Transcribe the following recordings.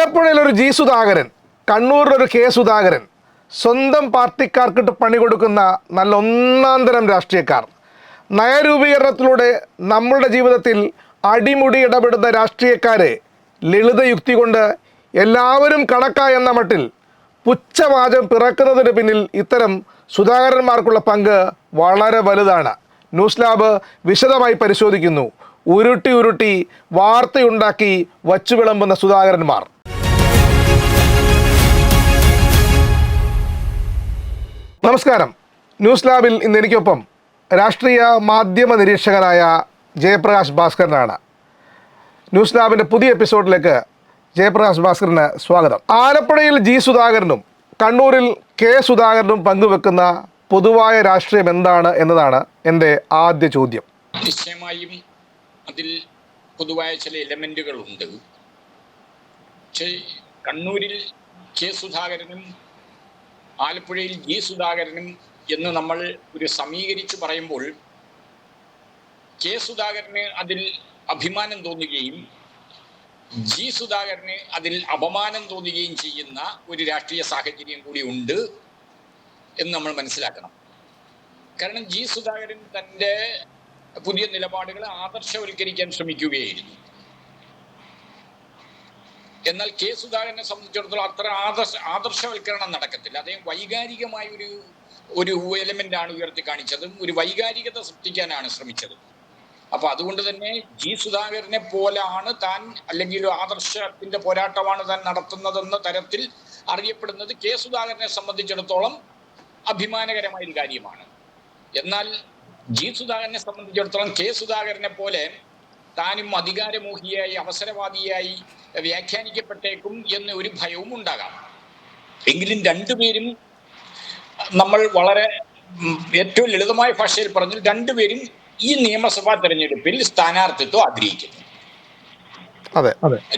ആലപ്പുഴയിലൊരു G Sudhakaran, കണ്ണൂരിലൊരു K Sudhakaran, സ്വന്തം പാർട്ടിക്കാർക്കിട്ട് പണി കൊടുക്കുന്ന നല്ല ഒന്നാന്തരം രാഷ്ട്രീയക്കാർ. നയരൂപീകരണത്തിലൂടെ നമ്മളുടെ ജീവിതത്തിൽ അടിമുടി ഇടപെടുന്ന രാഷ്ട്രീയക്കാരെ ലളിതയുക്തി കൊണ്ട് എല്ലാവരും കണക്കായ എന്ന മട്ടിൽ പുച്ഛവാചം പിറക്കുന്നതിന് പിന്നിൽ ഇത്തരം സുധാകരന്മാർക്കുള്ള പങ്ക് വളരെ വലുതാണ്. ന്യൂസ് ലാബ് വിശദമായി പരിശോധിക്കുന്നു. ഉരുട്ടി ഉരുട്ടി വാർത്തയുണ്ടാക്കി വച്ചു വിളമ്പുന്ന സുധാകരന്മാർ. നമസ്കാരം. ന്യൂസ് ലാബിൽ ഇന്ന് എനിക്കൊപ്പം രാഷ്ട്രീയ മാധ്യമ നിരീക്ഷകനായ ജയപ്രകാശ് ഭാസ്കരനാണ്. ന്യൂസ് ലാബിൻ്റെ പുതിയ എപ്പിസോഡിലേക്ക് ജയപ്രകാശ് ഭാസ്കറിന് സ്വാഗതം. ആലപ്പുഴയിൽ ജി സുധാകരനും കണ്ണൂരിൽ കെ സുധാകരനും പങ്കുവെക്കുന്ന പൊതുവായ രാഷ്ട്രീയം എന്താണ് എന്നതാണ് എൻ്റെ ആദ്യ ചോദ്യം. നിശ്ചയമായും അതിൽ പൊതുവായ ചില എലമെന്റുകളുണ്ട്. കണ്ണൂരിൽ കെ സുധാകരനും ആലപ്പുഴയിൽ ജി സുധാകരനും എന്ന് നമ്മൾ ഒരു സമീകരിച്ച് പറയുമ്പോൾ കെ സുധാകരന് അതിൽ അഭിമാനം തോന്നുകയും ജി സുധാകരന് അതിൽ അപമാനം തോന്നുകയും ചെയ്യുന്ന ഒരു രാഷ്ട്രീയ സാഹചര്യം കൂടി ഉണ്ട് എന്ന് നമ്മൾ മനസ്സിലാക്കണം. കാരണം ജി സുധാകരൻ തൻ്റെ പുതിയ നിലപാടുകളെ ആദർശവൽക്കരിക്കാൻ ശ്രമിക്കുകയായിരുന്നു. എന്നാൽ കെ സുധാകരനെ സംബന്ധിച്ചിടത്തോളം അത്ര ആദർശവൽക്കരണം നടക്കത്തില്ല. അദ്ദേഹം വൈകാരികമായ ഒരു എലമെന്റ് ആണ് ഉയർത്തി കാണിച്ചത്, ഒരു വൈകാരികത സൃഷ്ടിക്കാനാണ് ശ്രമിച്ചത്. അപ്പൊ അതുകൊണ്ട് തന്നെ ജി സുധാകരനെ പോലാണ് താൻ, അല്ലെങ്കിൽ ആദർശത്തിന്റെ പോരാട്ടമാണ് താൻ നടത്തുന്നതെന്ന തരത്തിൽ അറിയപ്പെടുന്നത് കെ സുധാകരനെ സംബന്ധിച്ചിടത്തോളം അഭിമാനകരമായ ഒരു കാര്യമാണ്. എന്നാൽ ജി സുധാകരനെ സംബന്ധിച്ചിടത്തോളം കെ സുധാകരനെ പോലെ താനും അധികാരമോഹിയായി അവസരവാദിയായി വ്യാഖ്യാനിക്കപ്പെട്ടേക്കും എന്ന ഒരു ഭയവും ഉണ്ടാകാം. എങ്കിലും രണ്ടുപേരും, നമ്മൾ വളരെ ഏറ്റവും ലളിതമായ ഭാഷയിൽ പറഞ്ഞാൽ, രണ്ടുപേരും ഈ നിയമസഭാ തെരഞ്ഞെടുപ്പിൽ സ്ഥാനാർത്ഥിത്വം ആഗ്രഹിക്കുന്നു.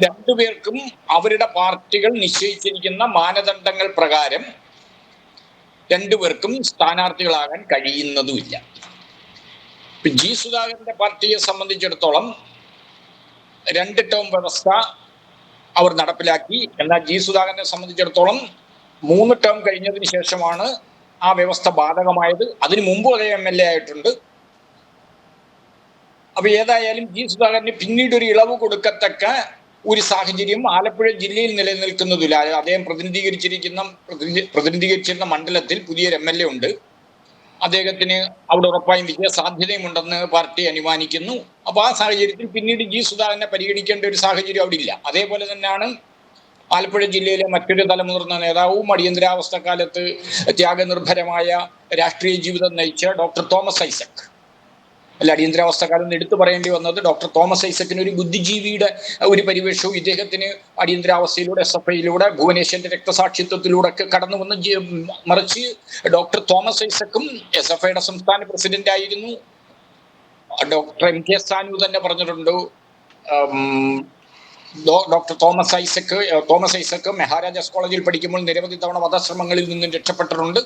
രണ്ടുപേർക്കും അവരുടെ പാർട്ടികൾ നിശ്ചയിച്ചിരിക്കുന്ന മാനദണ്ഡങ്ങൾ പ്രകാരം രണ്ടുപേർക്കും സ്ഥാനാർത്ഥികളാകാൻ കഴിയുന്നതുമില്ല. ജി സുധാകരന്റെ പാർട്ടിയെ സംബന്ധിച്ചിടത്തോളം 2 ടേം വ്യവസ്ഥ അവർ നടപ്പിലാക്കി. എന്നാൽ ജി സുധാകരനെ സംബന്ധിച്ചിടത്തോളം 3 ടേം കഴിഞ്ഞതിന് ശേഷമാണ് ആ വ്യവസ്ഥ ബാധകമായത്. അതിനു മുമ്പ് അതേ MLA ആയിട്ടുണ്ട്. അപ്പൊ ഏതായാലും ജി സുധാകരന് പിന്നീട് ഒരു ഇളവ് കൊടുക്കത്തക്ക ഒരു സാഹചര്യം ആലപ്പുഴ ജില്ലയിൽ നിലനിൽക്കുന്നതില്ല. അദ്ദേഹം പ്രതിനിധീകരിച്ചിരുന്ന മണ്ഡലത്തിൽ പുതിയൊരു MLA ഉണ്ട്. അദ്ദേഹത്തിന് അവിടെ ഉറപ്പായും വിജയ സാധ്യതയുമുണ്ടെന്ന് പാർട്ടി അനുമാനിക്കുന്നു. അപ്പൊ ആ സാഹചര്യത്തിൽ പിന്നീട് ജി സുധാകരനെ പരിഗണിക്കേണ്ട ഒരു സാഹചര്യം അവിടെ ഇല്ല. അതേപോലെ തന്നെയാണ് ആലപ്പുഴ ജില്ലയിലെ മറ്റൊരു തലമുതിർന്ന നേതാവും അടിയന്തരാവസ്ഥ കാലത്ത് ത്യാഗനിർഭരമായ രാഷ്ട്രീയ ജീവിതം നയിച്ച ഡോക്ടർ തോമസ് ഐസക്. അടിയന്തരാവസ്ഥ കാലം എടുത്തു പറയേണ്ടി വന്നത് ഡോക്ടർ തോമസ് ഐസക്കിന് ഒരു ബുദ്ധിജീവിയുടെ ഒരു പരിവേഷവും ഇദ്ദേഹത്തിന് അടിയന്തരാവസ്ഥയിലൂടെ SFIയിലൂടെ ഭുവനേശ്വരന്റെ രക്തസാക്ഷിത്വത്തിലൂടെ ഒക്കെ കടന്നു വന്ന്, മറിച്ച് ഡോക്ടർ തോമസ് ഐസക്കും SFIയുടെ സംസ്ഥാന പ്രസിഡന്റ് ആയിരുന്നു. ഡോക്ടർ MK സാനു തന്നെ പറഞ്ഞിട്ടുണ്ട്, ഡോക്ടർ തോമസ് ഐസക്ക് മഹാരാജാസ് കോളേജിൽ പഠിക്കുമ്പോൾ നിരവധി തവണ വധശ്രമങ്ങളിൽ നിന്നും രക്ഷപ്പെട്ടിട്ടുണ്ട്.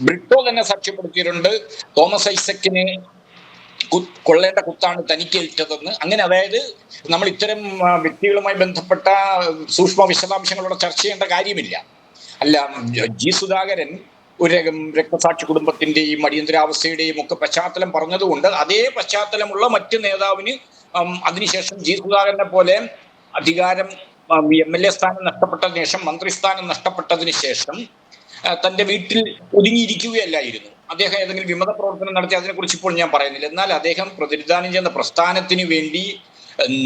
ബ്രിട്ടോ തന്നെ സാക്ഷ്യപ്പെടുത്തിയിട്ടുണ്ട്, തോമസ് ഐസക്കിന് കൊള്ളേണ്ട കുത്താണ് തനിക്കേറ്റതെന്ന്. അങ്ങനെ അതായത് നമ്മൾ ഇത്തരം വ്യക്തികളുമായി ബന്ധപ്പെട്ട സൂക്ഷ്മ വിശദാംശങ്ങളോടെ ചർച്ച ചെയ്യേണ്ട കാര്യമില്ല. അല്ല, ജി സുധാകരൻ ഒരു രക്തസാക്ഷി കുടുംബത്തിന്റെയും അടിയന്തരാവസ്ഥയുടെയും ഒക്കെ പശ്ചാത്തലം പറഞ്ഞതുകൊണ്ട് അതേ പശ്ചാത്തലമുള്ള മറ്റ് നേതാവിന് അതിനുശേഷം ജി സുധാകരനെ പോലെ അധികാരം, MLA സ്ഥാനം നഷ്ടപ്പെട്ടതിന് ശേഷം, മന്ത്രിസ്ഥാനം നഷ്ടപ്പെട്ടതിന് ശേഷം തന്റെ വീട്ടിൽ ഒതുങ്ങിയിരിക്കുകയല്ലായിരുന്നു. അദ്ദേഹം ഏതെങ്കിലും വിമത പ്രവർത്തനം നടത്തി, അതിനെക്കുറിച്ച് ഇപ്പോൾ ഞാൻ പറയുന്നില്ല. എന്നാൽ അദ്ദേഹം പ്രതിനിധാനം ചെയ്യുന്ന പ്രസ്ഥാനത്തിന് വേണ്ടി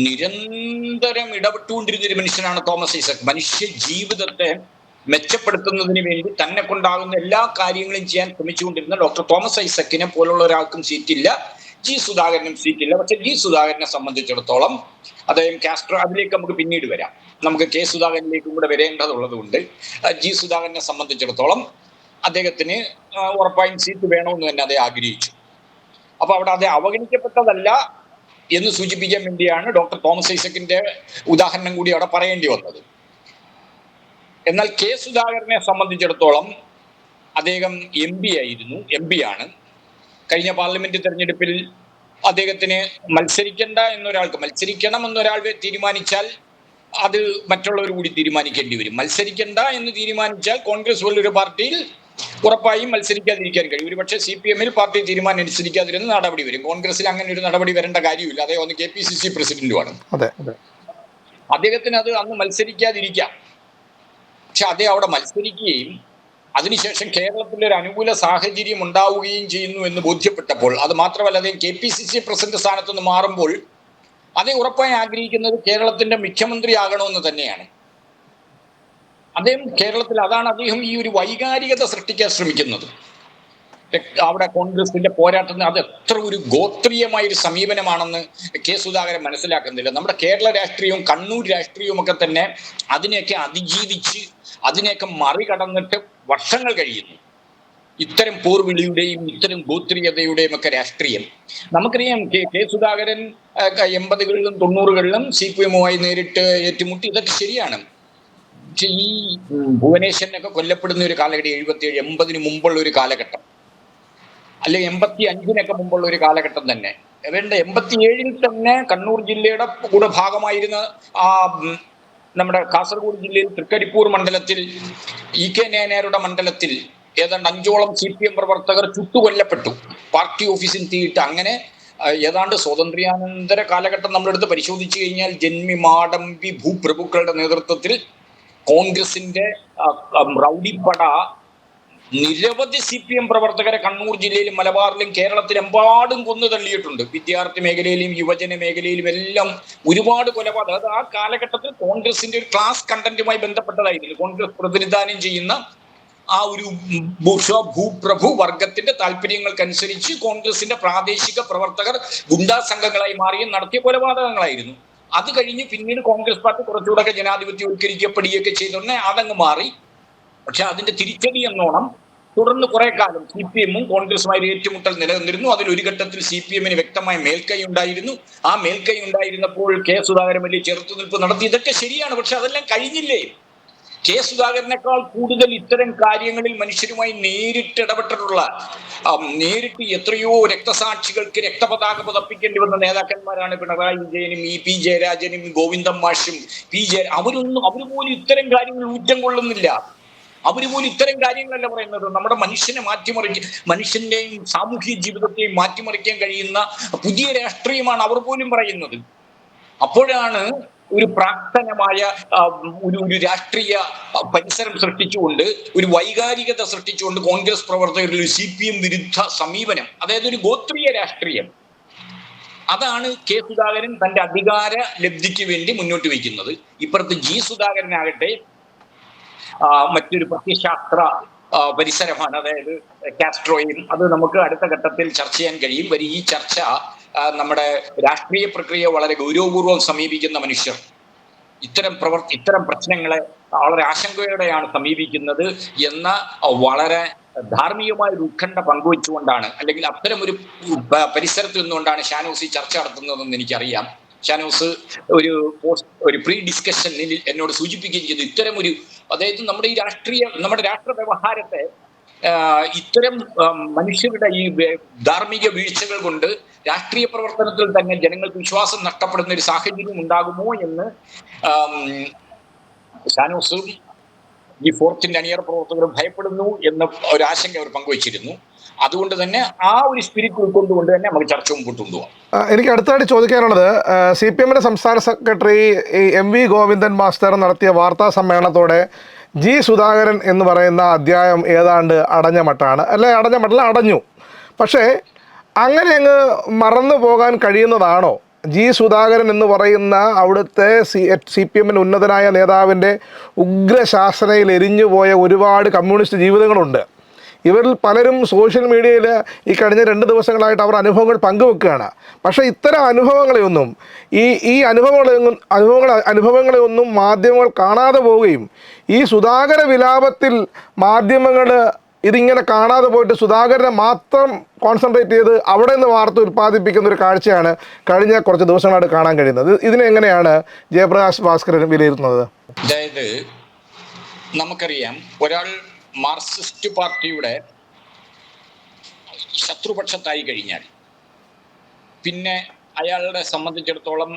നിരന്തരം ഇടപെട്ടുകൊണ്ടിരുന്ന ഒരു മനുഷ്യനാണ് തോമസ് ഐസക്. മനുഷ്യ ജീവിതത്തെ മെച്ചപ്പെടുത്തുന്നതിന് വേണ്ടി തന്നെ കൊണ്ടാകുന്ന എല്ലാ കാര്യങ്ങളും ചെയ്യാൻ ശ്രമിച്ചുകൊണ്ടിരുന്ന ഡോക്ടർ തോമസ് ഐസക്കിനെ പോലുള്ള ഒരാൾക്കും സീറ്റില്ല, ജി സുധാകരനും സീറ്റില്ല. പക്ഷെ ജി സുധാകരനെ സംബന്ധിച്ചിടത്തോളം അദ്ദേഹം അതിലേക്ക് നമുക്ക് പിന്നീട് വരാം. നമുക്ക് കെ സുധാകരനിലേക്കും കൂടെ വരേണ്ടതുള്ളത് കൊണ്ട് ജി സുധാകരനെ സംബന്ധിച്ചിടത്തോളം അദ്ദേഹത്തിന് ഉറപ്പായും സീറ്റ് വേണമെന്ന് തന്നെ അദ്ദേഹം ആഗ്രഹിച്ചു. അപ്പൊ അവിടെ അദ്ദേഹം അവഗണിക്കപ്പെട്ടതല്ല എന്ന് സൂചിപ്പിക്കാൻ വേണ്ടിയാണ് ഡോക്ടർ തോമസ് ഐസക്കിന്റെ ഉദാഹരണം കൂടി അവിടെ പറയേണ്ടി വന്നത്. എന്നാൽ കെ സുധാകരനെ സംബന്ധിച്ചിടത്തോളം അദ്ദേഹം MP ആണ്. കഴിഞ്ഞ പാർലമെന്റ് തെരഞ്ഞെടുപ്പിൽ അദ്ദേഹത്തിന് മത്സരിക്കണം എന്നൊരാൾ തീരുമാനിച്ചാൽ അത് മറ്റുള്ളവർ കൂടി തീരുമാനിക്കേണ്ടി വരും. മത്സരിക്കണ്ട എന്ന് തീരുമാനിച്ചാൽ കോൺഗ്രസ് പോലൊരു പാർട്ടിയിൽ ഉറപ്പായും മത്സരിക്കാതിരിക്കാൻ കഴിയും. ഒരുപക്ഷെ CPM-ൽ പാർട്ടി തീരുമാനം അനുസരിക്കാതിരുന്ന നടപടി വരും. കോൺഗ്രസിൽ അങ്ങനെ ഒരു നടപടി വരേണ്ട കാര്യമില്ല. അദ്ദേഹം ഒന്ന് KPCC പ്രസിഡന്റുമാണ്. അദ്ദേഹത്തിന് അത് അന്ന് മത്സരിക്കാതിരിക്കാം. പക്ഷെ അദ്ദേഹം അവിടെ മത്സരിക്കുകയും അതിനുശേഷം കേരളത്തിൽ ഒരു അനുകൂല സാഹചര്യം ഉണ്ടാവുകയും ചെയ്യുന്നു എന്ന് ബോധ്യപ്പെട്ടപ്പോൾ, അത് മാത്രമല്ല അദ്ദേഹം KPCC പ്രസിഡന്റ് സ്ഥാനത്ത് നിന്ന് മാറുമ്പോൾ അദ്ദേഹം ഉറപ്പായി ആഗ്രഹിക്കുന്നത് കേരളത്തിന്റെ മുഖ്യമന്ത്രി ആകണമെന്ന് തന്നെയാണ്. അദ്ദേഹം കേരളത്തിൽ അതാണ് അദ്ദേഹം ഈ ഒരു വൈകാരികത സൃഷ്ടിക്കാൻ ശ്രമിക്കുന്നത്. അവിടെ കോൺഗ്രസിന്റെ പോരാട്ടത്തിന് അത് എത്ര ഒരു ഗോത്രീയമായ ഒരു സമീപനമാണെന്ന് സുധാകരൻ മനസ്സിലാക്കുന്നില്ല. നമ്മുടെ കേരള രാഷ്ട്രീയവും കണ്ണൂർ രാഷ്ട്രീയവും ഒക്കെ തന്നെ അതിനെയൊക്കെ അതിജീവിച്ച് അതിനെയൊക്കെ മറികടന്നിട്ട് വർഷങ്ങൾ കഴിയുന്നു. ഇത്തരം പോർവിളിയുടെയും ഇത്തരം ഗോത്രീയതയുടെയും ഒക്കെ രാഷ്ട്രീയം നമുക്കറിയാം. സുധാകരൻ 80കളിലും 90കളിലും CPM-മായി നേരിട്ട് ഏറ്റുമുട്ടി. ഇതൊക്കെ ശരിയാണ്. പക്ഷെ ഈ ഭുവനേശ്വരനൊക്കെ കൊല്ലപ്പെടുന്ന ഒരു കാലഘട്ടം 77, 80-ന് മുമ്പുള്ള ഒരു കാലഘട്ടം, അല്ലെങ്കിൽ 85-നൊക്കെ മുമ്പുള്ള ഒരു കാലഘട്ടം തന്നെ. വേണ്ട 87-ൽ തന്നെ കണ്ണൂർ ജില്ലയുടെ കൂടെ ഭാഗമായിരുന്ന നമ്മുടെ കാസർഗോഡ് ജില്ലയിൽ തൃക്കരിപ്പൂർ മണ്ഡലത്തിൽ EK നായനാരുടെ മണ്ഡലത്തിൽ ഏതാണ്ട് 5ഓളം CPM പ്രവർത്തകർ ചുട്ടുകൊല്ലപ്പെട്ടു, പാർട്ടി ഓഫീസിൽ തീയിട്ട്. അങ്ങനെ ഏതാണ്ട് സ്വാതന്ത്ര്യാനന്തര കാലഘട്ടം നമ്മളെടുത്ത് പരിശോധിച്ചു കഴിഞ്ഞാൽ ജന്മി മാടമ്പി ഭൂപ്രഭുക്കളുടെ നേതൃത്വത്തിൽ കോൺഗ്രസിന്റെ റൗഡിപ്പട നിരവധി CPM പ്രവർത്തകരെ കണ്ണൂർ ജില്ലയിലും മലബാറിലും കേരളത്തിലെമ്പാടും കൊന്നു തള്ളിയിട്ടുണ്ട്. വിദ്യാർത്ഥി മേഖലയിലും യുവജന മേഖലയിലും എല്ലാം ഒരുപാട് കൊലപാതകം. അത് ആ കാലഘട്ടത്തിൽ കോൺഗ്രസിന്റെ ഒരു ക്ലാസ് കണ്ടന്റുമായി ബന്ധപ്പെട്ടതായിരുന്നു. കോൺഗ്രസ് പ്രതിനിധാനം ചെയ്യുന്ന ആ ഒരു ഭൂപ്രഭു വർഗത്തിന്റെ താല്പര്യങ്ങൾക്കനുസരിച്ച് കോൺഗ്രസിന്റെ പ്രാദേശിക പ്രവർത്തകർ ഗുണ്ടാ സംഘങ്ങളായി മാറിയും നടത്തിയ കൊലപാതകങ്ങളായിരുന്നു. അത് കഴിഞ്ഞ് പിന്നീട് കോൺഗ്രസ് പാർട്ടി കുറച്ചുകൂടെ ജനാധിപത്യവൽക്കരിക്കപ്പെടുകയൊക്കെ ചെയ്തോണ്ടേ അതങ്ങ് മാറി. പക്ഷെ അതിന്റെ തിരിച്ചടി എന്നോണം തുടർന്ന് കുറെ കാലം CPM-ഉം കോൺഗ്രസുമായി ഏറ്റുമുട്ടൽ നിലനിന്നിരുന്നു. അതിലൊരു ഘട്ടത്തിൽ CPM-ന് വ്യക്തമായ മേൽക്കൈ ഉണ്ടായിരുന്നു. ആ മേൽക്കൈ ഉണ്ടായിരുന്നപ്പോൾ സുധാകരൻ വലിയ ചെറുത്തുനിൽപ്പ് നടത്തി. ഇതൊക്കെ ശരിയാണ്. പക്ഷെ അതെല്ലാം കഴിഞ്ഞില്ലേ? സുധാകരനേക്കാൾ കൂടുതൽ ഇത്തരം കാര്യങ്ങളിൽ മനുഷ്യരുമായി നേരിട്ട് ഇടപെട്ടിട്ടുള്ള, നേരിട്ട് എത്രയോ രക്തസാക്ഷികൾക്ക് രക്തപതാക പതപ്പിക്കേണ്ടി വന്ന നേതാക്കന്മാരാണ് പിണറായി വിജയനും EP ജയരാജനും ഗോവിന്ദൻ മാഷും അവർ പോലും ഇത്തരം കാര്യങ്ങൾ ഊറ്റം കൊള്ളുന്നില്ല. അവർ പോലും ഇത്തരം കാര്യങ്ങളല്ല പറയുന്നത്. നമ്മുടെ മനുഷ്യനെ മനുഷ്യന്റെയും സാമൂഹ്യ ജീവിതത്തെയും മാറ്റിമറിക്കാൻ കഴിയുന്ന പുതിയ രാഷ്ട്രീയമാണ് അവർ പോലും പറയുന്നത്. അപ്പോഴാണ് ഒരു പ്രാക്തനമായ ഒരു രാഷ്ട്രീയ പരിസരം സൃഷ്ടിച്ചുകൊണ്ട്, ഒരു വൈകാരികത സൃഷ്ടിച്ചുകൊണ്ട് കോൺഗ്രസ് പ്രവർത്തകരിൽ ഒരു CPM വിരുദ്ധ സമീപനം, അതായത് ഒരു ഗോത്രീയ രാഷ്ട്രീയം, അതാണ് സുധാകരൻ തന്റെ അധികാര ലബ്ധിക്ക് വേണ്ടി മുന്നോട്ട് വയ്ക്കുന്നത്. ഇപ്പുറത്ത് സുധാകരനാകട്ടെ മറ്റൊരു പ്രത്യശാസ്ത്ര പരിസരമാണ്, അതായത് കാസ്ട്രോയും. അത് നമുക്ക് അടുത്ത ഘട്ടത്തിൽ ചർച്ച ചെയ്യാൻ കഴിയും. ഈ ചർച്ച നമ്മുടെ രാഷ്ട്രീയ പ്രക്രിയ വളരെ ഗൗരവപൂർവ്വം സമീപിക്കുന്ന മനുഷ്യർ ഇത്തരം പ്രശ്നങ്ങളെ വളരെ ആശങ്കയോടെയാണ് സമീപിക്കുന്നത് എന്ന വളരെ ധാർമ്മികമായ ഒരു ഉത്കണ്ഠ പങ്കുവെച്ചുകൊണ്ടാണ്, അല്ലെങ്കിൽ അത്തരം ഒരു പരിസരത്ത് നിന്നുകൊണ്ടാണ് ഷാനൂസ് ഈ ചർച്ച നടത്തുന്നതെന്ന് എനിക്കറിയാം. ഷാനൂസ് ഒരു പ്രീ ഡിസ്കഷനിൽ എന്നോട് സൂചിപ്പിക്കുകയും ചെയ്തു, ഇത്തരം ഒരു, അതായത് നമ്മുടെ രാഷ്ട്ര വ്യവഹാരത്തെ ഇത്തരം മനുഷ്യരുടെ ഈ ധാർമ്മിക വീഴ്ചകൾ കൊണ്ട് രാഷ്ട്രീയ പ്രവർത്തനത്തിൽ തന്നെ ജനങ്ങൾക്ക് വിശ്വാസം നഷ്ടപ്പെടുന്ന ഒരു സാഹചര്യം ഉണ്ടാകുമോ എന്ന് ഷാനൂസും ഈ ഫോർത്തിന്റെ അണിയറ പ്രവർത്തകരും ഭയപ്പെടുന്നു എന്ന ഒരു ആശങ്ക അവർ പങ്കുവച്ചിരുന്നു. അതുകൊണ്ട് തന്നെ ആ ഒരു സ്പിരിറ്റ് ഉൾക്കൊണ്ടുകൊണ്ട് തന്നെ നമുക്ക് ചർച്ച മുമ്പോട്ട് കൊണ്ടുപോകാം. എനിക്ക് അടുത്തായിട്ട് ചോദിക്കാനുള്ളത്, CPM-ന്റെ സംസ്ഥാന സെക്രട്ടറി MV ഗോവിന്ദൻ മാസ്റ്റർ നടത്തിയ വാർത്താ സമ്മേളനത്തോടെ സുധാകരൻ എന്ന് പറയുന്ന അധ്യായം ഏതാണ്ട് അടഞ്ഞ മട്ടാണ്. അടഞ്ഞു. പക്ഷേ അങ്ങനെ അങ്ങ് മറന്നു പോകാൻ കഴിയുന്നതാണോ? സുധാകരൻ എന്ന് പറയുന്ന അവിടുത്തെ CPM-ന് ഉന്നതനായ നേതാവിൻ്റെ ഉഗ്രശാസനയിൽ എരിഞ്ഞുപോയ ഒരുപാട് കമ്മ്യൂണിസ്റ്റ് ജീവിതങ്ങളുണ്ട്. ഇവരിൽ പലരും സോഷ്യൽ മീഡിയയിൽ ഈ കഴിഞ്ഞ 2 ദിവസങ്ങളായിട്ട് അവർ അനുഭവങ്ങൾ പങ്കുവെക്കുകയാണ്. പക്ഷേ ഇത്തരം അനുഭവങ്ങളെയൊന്നും അനുഭവങ്ങളെയൊന്നും മാധ്യമങ്ങൾ കാണാതെ പോവുകയും ഈ സുധാകര വിലാപത്തിൽ മാധ്യമങ്ങൾ ഇതിങ്ങനെ കാണാതെ പോയിട്ട് സുധാകരനെ മാത്രം കോൺസെൻട്രേറ്റ് ചെയ്ത് അവിടെ നിന്ന് വാർത്ത ഉൽപ്പാദിപ്പിക്കുന്ന ഒരു കാഴ്ചയാണ് കഴിഞ്ഞ കുറച്ച് ദിവസങ്ങളായിട്ട് കാണാൻ കഴിയുന്നത്. ഇതിനെങ്ങനെയാണ് ജയപ്രകാശ് ഭാസ്കരൻ വിലയിരുത്തുന്നത്? അതായത് നമുക്കറിയാം, ഒരാൾ മാർക്സിസ്റ്റ് പാർട്ടിയുടെ ശത്രുപക്ഷത്തായി കഴിഞ്ഞാൽ പിന്നെ അയാളെ സംബന്ധിച്ചിടത്തോളം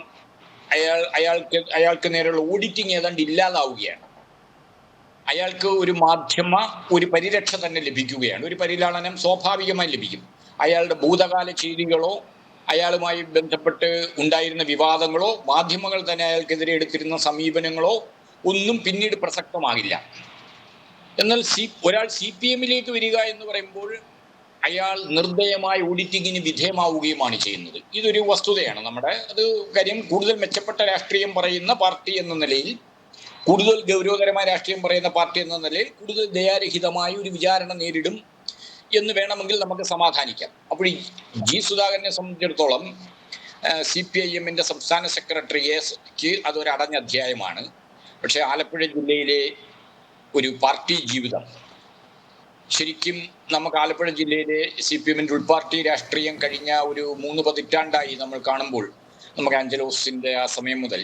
അയാൾക്ക് നേരെയുള്ള ഓഡിറ്റിംഗ് ഏതാണ്ട് ഇല്ലാതാവുകയാണ്. അയാൾക്ക് ഒരു പരിരക്ഷ തന്നെ ലഭിക്കുകയാണ്. ഒരു പരിലാളനം സ്വാഭാവികമായി ലഭിക്കും. അയാളുടെ ഭൂതകാല ചെയ്തികളോ അയാളുമായി ബന്ധപ്പെട്ട് ഉണ്ടായിരുന്ന വിവാദങ്ങളോ മാധ്യമങ്ങൾ തന്നെ അയാൾക്കെതിരെ എടുത്തിരുന്ന സമീപനങ്ങളോ ഒന്നും പിന്നീട് പ്രസക്തമാകില്ല. എന്നാൽ ഒരാൾ CPM-ലേക്ക് വരിക എന്ന് പറയുമ്പോൾ അയാൾ നിർദ്ദയമായ ഓഡിറ്റിങ്ങിന് വിധേയമാവുകയുമാണ് ചെയ്യുന്നത്. ഇതൊരു വസ്തുതയാണ്. അത് കാര്യം കൂടുതൽ മെച്ചപ്പെട്ട രാഷ്ട്രീയം പറയുന്ന പാർട്ടി എന്ന നിലയിൽ, കൂടുതൽ ഗൗരവകരമായ രാഷ്ട്രീയം പറയുന്ന പാർട്ടി എന്ന നിലയിൽ കൂടുതൽ ദയാരഹിതമായ ഒരു വിചാരണ നേരിടും എന്ന് വേണമെങ്കിൽ നമുക്ക് സമാധാനിക്കാം. അപ്പോൾ ജി സുധാകരനെ സംബന്ധിച്ചിടത്തോളം CPIM-ന്റെ സംസ്ഥാന സെക്രട്ടറിക്ക് അതൊരു അടഞ്ഞ അധ്യായമാണ്. പക്ഷേ ആലപ്പുഴ ജില്ലയിലെ ഒരു പാർട്ടി ജീവിതം ശരിക്കും നമുക്ക് ആലപ്പുഴ ജില്ലയിലെ CPM-ന്റെ ഉൾപാർട്ടി രാഷ്ട്രീയം കഴിഞ്ഞ ഒരു 3 പതിറ്റാണ്ടായി നമ്മൾ കാണുമ്പോൾ നമുക്ക് ആഞ്ചലോസിന്റെ ആ സമയം മുതൽ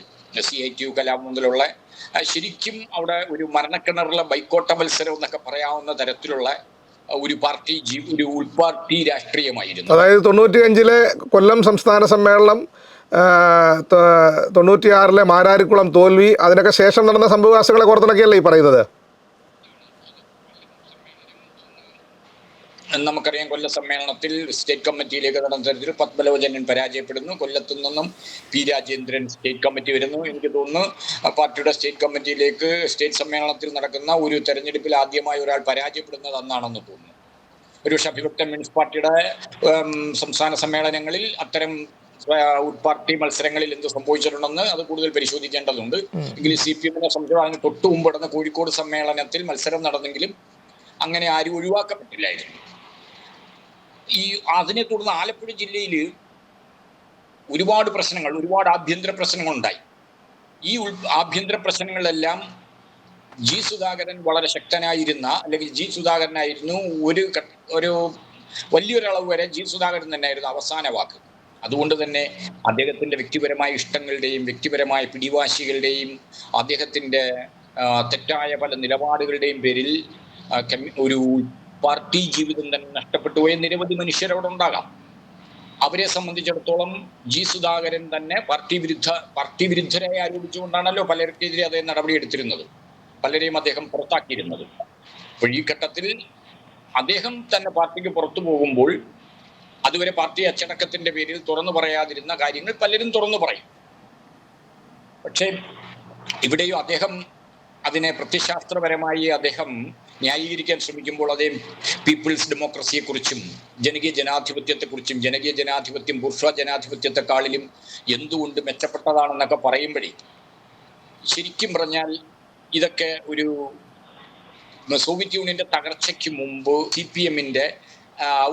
CITU കലാപം മുതലുള്ള ശരിക്കും അവിടെ ഒരു മരണക്കിണറിലെ ബൈക്കോട്ട മത്സരം എന്നൊക്കെ പറയാവുന്ന തരത്തിലുള്ള ഒരു ഉൾപാർട്ടി രാഷ്ട്രീയമായിരുന്നു. അതായത് 95-ലെ കൊല്ലം സംസ്ഥാന സമ്മേളനം, 96-ലെ മാരാരിക്കുളം തോൽവി, അതിനൊക്കെ ശേഷം നടന്ന സംഭവവികാസങ്ങളെ ഓർത്തിണക്കിയല്ലേ ഈ പറയുന്നത്? നമുക്കറിയാം, കൊല്ല സമ്മേളനത്തിൽ സ്റ്റേറ്റ് കമ്മിറ്റിയിലേക്ക് നടന്ന തരത്തിൽ പത്മലോചനൻ പരാജയപ്പെടുന്നു. കൊല്ലത്തു നിന്നും P. രാജേന്ദ്രൻ സ്റ്റേറ്റ് കമ്മിറ്റി വരുന്നു. എനിക്ക് തോന്നുന്നു പാർട്ടിയുടെ സ്റ്റേറ്റ് കമ്മിറ്റിയിലേക്ക് സ്റ്റേറ്റ് സമ്മേളനത്തിൽ നടക്കുന്ന ഒരു തെരഞ്ഞെടുപ്പിൽ ആദ്യമായി ഒരാൾ പരാജയപ്പെടുന്നത് അന്നാണെന്ന് തോന്നുന്നു. ഒരുപക്ഷെ അഭിവക്തൻ മീൻസ് പാർട്ടിയുടെ സംസ്ഥാന സമ്മേളനങ്ങളിൽ അത്തരം പാർട്ടി മത്സരങ്ങളിൽ എന്ത് സംഭവിച്ചിട്ടുണ്ടെന്ന് അത് കൂടുതൽ പരിശോധിക്കേണ്ടതുണ്ട്. എങ്കിലും CPM-നെ സംബന്ധിച്ച് അതിന് തൊട്ടു മുമ്പ് നടന്ന കോഴിക്കോട് സമ്മേളനത്തിൽ മത്സരം നടന്നെങ്കിലും അങ്ങനെ ആരും ഒഴിവാക്കപ്പെട്ടില്ലായിരുന്നു. അതിനെ തുടർന്ന് ആലപ്പുഴ ജില്ലയിൽ ഒരുപാട് ആഭ്യന്തര പ്രശ്നങ്ങൾ ഉണ്ടായി. ഈ ആഭ്യന്തര പ്രശ്നങ്ങളിലെല്ലാം ജി സുധാകരൻ വളരെ ശക്തനായിരുന്ന, അല്ലെങ്കിൽ ജി സുധാകരനായിരുന്നു ഒരു വലിയൊരളവ് വരെ ജി സുധാകരൻ തന്നെയായിരുന്നു അവസാന വാക്ക്. അതുകൊണ്ട് തന്നെ അദ്ദേഹത്തിന്റെ വ്യക്തിപരമായ ഇഷ്ടങ്ങളുടെയും വ്യക്തിപരമായ പിടിവാശികളുടെയും അദ്ദേഹത്തിന്റെ തെറ്റായ പല നിലപാടുകളുടെയും പേരിൽ ഒരു പാർട്ടി ജീവിതം തന്നെ നഷ്ടപ്പെട്ടു പോയ നിരവധി മനുഷ്യരവിടെ ഉണ്ടാകാം. അവരെ സംബന്ധിച്ചിടത്തോളം ജി സുധാകരൻ തന്നെ പാർട്ടി വിരുദ്ധരായി ആരോപിച്ചുകൊണ്ടാണല്ലോ പലർക്കെതിരെ അദ്ദേഹം നടപടിയെടുത്തിരുന്നത്, പലരെയും അദ്ദേഹം പുറത്താക്കിയിരുന്നത്. അപ്പോൾ ഈ ഘട്ടത്തിൽ അദ്ദേഹം തന്നെ പാർട്ടിക്ക് പുറത്തു പോകുമ്പോൾ അതുവരെ പാർട്ടി അച്ചടക്കത്തിന്റെ പേരിൽ തുറന്നു പറയാതിരുന്ന കാര്യങ്ങൾ പലരും തുറന്നു പറയും. പക്ഷേ ഇവിടെയും അദ്ദേഹം അതിനെ പ്രത്യശാസ്ത്രപരമായി അദ്ദേഹം ന്യായീകരിക്കാൻ ശ്രമിക്കുമ്പോൾ അദ്ദേഹം പീപ്പിൾസ് ഡെമോക്രസിയെക്കുറിച്ചും ജനകീയ ജനാധിപത്യത്തെക്കുറിച്ചും ജനകീയ ജനാധിപത്യം ബൂർഷ്വാ ജനാധിപത്യത്തെക്കാളിലും എന്തുകൊണ്ട് മെച്ചപ്പെട്ടതാണെന്നൊക്കെ പറയുമ്പോഴേ ശരിക്കും പറഞ്ഞാൽ ഇതൊക്കെ ഒരു സോവിയറ്റ് യൂണിയന്റെ തകർച്ചയ്ക്ക് മുമ്പ് CPM-ന്റെ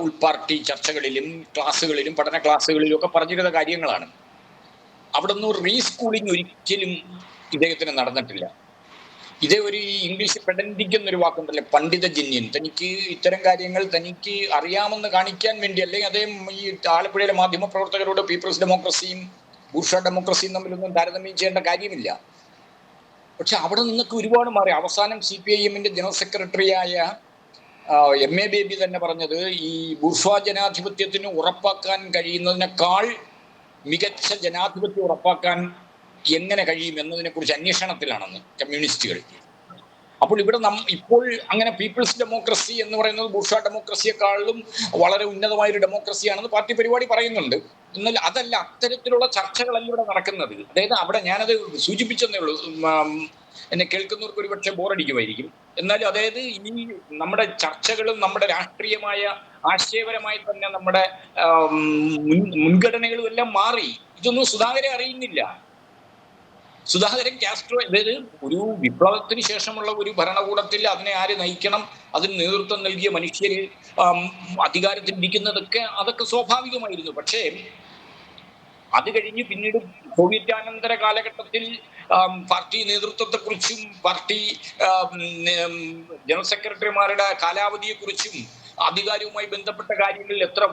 ഉൾപാർട്ടി ചർച്ചകളിലും ക്ലാസ്സുകളിലും പഠന ക്ലാസ്സുകളിലും ഒക്കെ പറഞ്ഞിരുന്ന കാര്യങ്ങളാണ്. അവിടെ നിന്ന് റീസ്കൂളിംഗ് ഒരിക്കലും ഇദ്ദേഹത്തിന് നടന്നിട്ടില്ല. ഇതേ ഒരു ഇംഗ്ലീഷ് പെഡന്റിക് എന്നൊരു വാക്കുണ്ടല്ലേ, പണ്ഡിതജന്യൻ, തനിക്ക് ഇത്തരം കാര്യങ്ങൾ തനിക്ക് അറിയാമെന്ന് കാണിക്കാൻ വേണ്ടി, അല്ലെങ്കിൽ അദ്ദേഹം ഈ ആലപ്പുഴയിലെ മാധ്യമ പ്രവർത്തകരോട് പീപ്പിൾസ് ഡെമോക്രസിയും ബൂർഷ്വാ ഡെമോക്രസിയും തമ്മിലൊന്നും താരതമ്യം ചെയ്യേണ്ട കാര്യമില്ല. പക്ഷെ അവിടെ നിന്നൊക്കെ ഒരുപാട് മാറി. അവസാനം CPIM-ന്റെ ജനറൽ സെക്രട്ടറിയായ MA ബേബി തന്നെ പറഞ്ഞത് ഈ ബൂർഷ്വാ ജനാധിപത്യത്തിന് ഉറപ്പാക്കാൻ കഴിയുന്നതിനേക്കാൾ മികച്ച ജനാധിപത്യം ഉറപ്പാക്കാൻ എങ്ങനെ കഴിയും എന്നതിനെ കുറിച്ച് അന്വേഷണത്തിലാണെന്ന് കമ്മ്യൂണിസ്റ്റുകൾ. അപ്പോൾ ഇവിടെ ഇപ്പോൾ അങ്ങനെ പീപ്പിൾസ് ഡെമോക്രസി എന്ന് പറയുന്നത് ബൂർഷ്വാ ഡെമോക്രസിയെക്കാളും വളരെ ഉന്നതമായൊരു ഡെമോക്രസിയാണെന്ന് പാർട്ടി പരിപാടി പറയുന്നുണ്ട്. എന്നാൽ അതല്ല, അത്തരത്തിലുള്ള ചർച്ചകളല്ല ഇവിടെ നടക്കുന്നത്. അതായത് അവിടെ ഞാനത് സൂചിപ്പിച്ചെന്നേ ഉള്ളൂ, എന്നെ കേൾക്കുന്നവർക്ക് ഒരുപക്ഷെ ബോറടിക്കുമായിരിക്കും. എന്നാലും അതായത് ഈ നമ്മുടെ ചർച്ചകളും നമ്മുടെ രാഷ്ട്രീയമായ ആശയപരമായി തന്നെ നമ്മുടെ മുൻഗണനകളും എല്ലാം മാറി. ഇതൊന്നും സുധാകരൻ അറിയുന്നില്ല. സുധാകരൻ കാസ്ട്രോ, അതായത് ഒരു വിപ്ലവത്തിന് ശേഷമുള്ള ഒരു ഭരണകൂടത്തിൽ അതിനെ ആര് നയിക്കണം, അതിന് നേതൃത്വം നൽകിയ മനുഷ്യര് അധികാരത്തിലിരിക്കുന്നതൊക്കെ അതൊക്കെ സ്വാഭാവികമായിരുന്നു. പക്ഷേ അത് കഴിഞ്ഞ് പിന്നീട് സോവിയറ്റാനന്തര കാലഘട്ടത്തിൽ പാർട്ടി നേതൃത്വത്തെക്കുറിച്ചും പാർട്ടി ജനറൽ സെക്രട്ടറിമാരുടെ കാലാവധിയെക്കുറിച്ചും അധികാരവുമായി ബന്ധപ്പെട്ട കാര്യങ്ങളിൽ എത്ര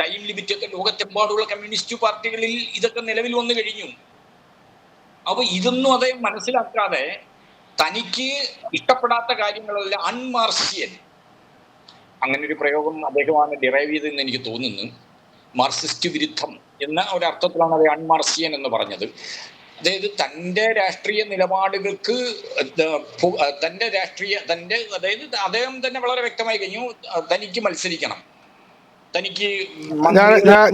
ടൈം ലിമിറ്റൊക്കെ ലോകത്തെമ്പാടുള്ള കമ്മ്യൂണിസ്റ്റ് പാർട്ടികളിൽ ഇതൊക്കെ നിലവിൽ വന്നു കഴിഞ്ഞു. അപ്പൊ ഇതൊന്നും അദ്ദേഹം മനസ്സിലാക്കാതെ തനിക്ക് ഇഷ്ടപ്പെടാത്ത കാര്യങ്ങളല്ല അൺമാർസിയൻ, അങ്ങനെ ഒരു പ്രയോഗം അദ്ദേഹമാണ് ഡിറൈവ് ചെയ്തതെന്ന് എനിക്ക് തോന്നുന്നു. മാർക്സിസ്റ്റ് വിരുദ്ധം എന്ന ഒരർത്ഥത്തിലാണ് അത് അൺമാർസിയൻ എന്ന് പറഞ്ഞത്. അതായത് തൻ്റെ രാഷ്ട്രീയ നിലപാടുകൾക്ക് അതായത് അദ്ദേഹം തന്നെ വളരെ വ്യക്തമായി കഴിഞ്ഞു, തനിക്ക് മത്സരിക്കണം, തനിക്ക്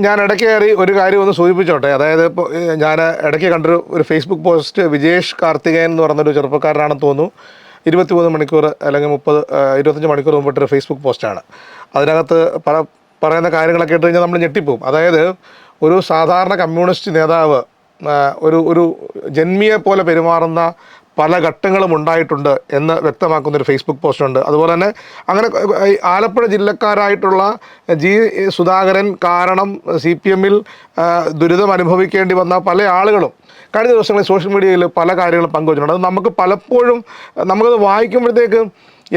ഞാൻ ഇടയ്ക്ക് കയറി ഒരു കാര്യം ഒന്ന് സൂചിപ്പിച്ചോട്ടെ. അതായത് ഇപ്പോൾ ഞാൻ ഇടയ്ക്ക് കണ്ടൊരു ഫേസ്ബുക്ക് പോസ്റ്റ്, വിജേഷ് കാർത്തികേയൻ എന്ന് പറഞ്ഞൊരു ചെറുപ്പക്കാരനാണെന്ന് തോന്നുന്നു, 23 മണിക്കൂർ അല്ലെങ്കിൽ 25 മണിക്കൂർ മുമ്പിട്ടൊരു ഫേസ്ബുക്ക് പോസ്റ്റാണ്. അതിനകത്ത് പറയുന്ന കാര്യങ്ങളൊക്കെ ഇട്ട് കഴിഞ്ഞാൽ നമ്മൾ ഞെട്ടിപ്പോവും. അതായത് ഒരു സാധാരണ കമ്മ്യൂണിസ്റ്റ് നേതാവ് ഒരു ജന്മിയെ പോലെ പെരുമാറുന്ന പല ഘട്ടങ്ങളും ഉണ്ടായിട്ടുണ്ട് എന്ന് വ്യക്തമാക്കുന്നൊരു ഫേസ്ബുക്ക് പോസ്റ്റുണ്ട്. അതുപോലെ തന്നെ അങ്ങനെ ആലപ്പുഴ ജില്ലക്കാരായിട്ടുള്ള ജി സുധാകരൻ കാരണം CPM-ൽ ദുരിതം അനുഭവിക്കേണ്ടി വന്ന പല ആളുകളും കഴിഞ്ഞ ദിവസങ്ങളിൽ സോഷ്യൽ മീഡിയയിൽ പല കാര്യങ്ങളും പങ്കുവച്ചിട്ടുണ്ട്. അത് നമുക്ക് പലപ്പോഴും നമുക്കത് വായിക്കുമ്പോഴത്തേക്ക്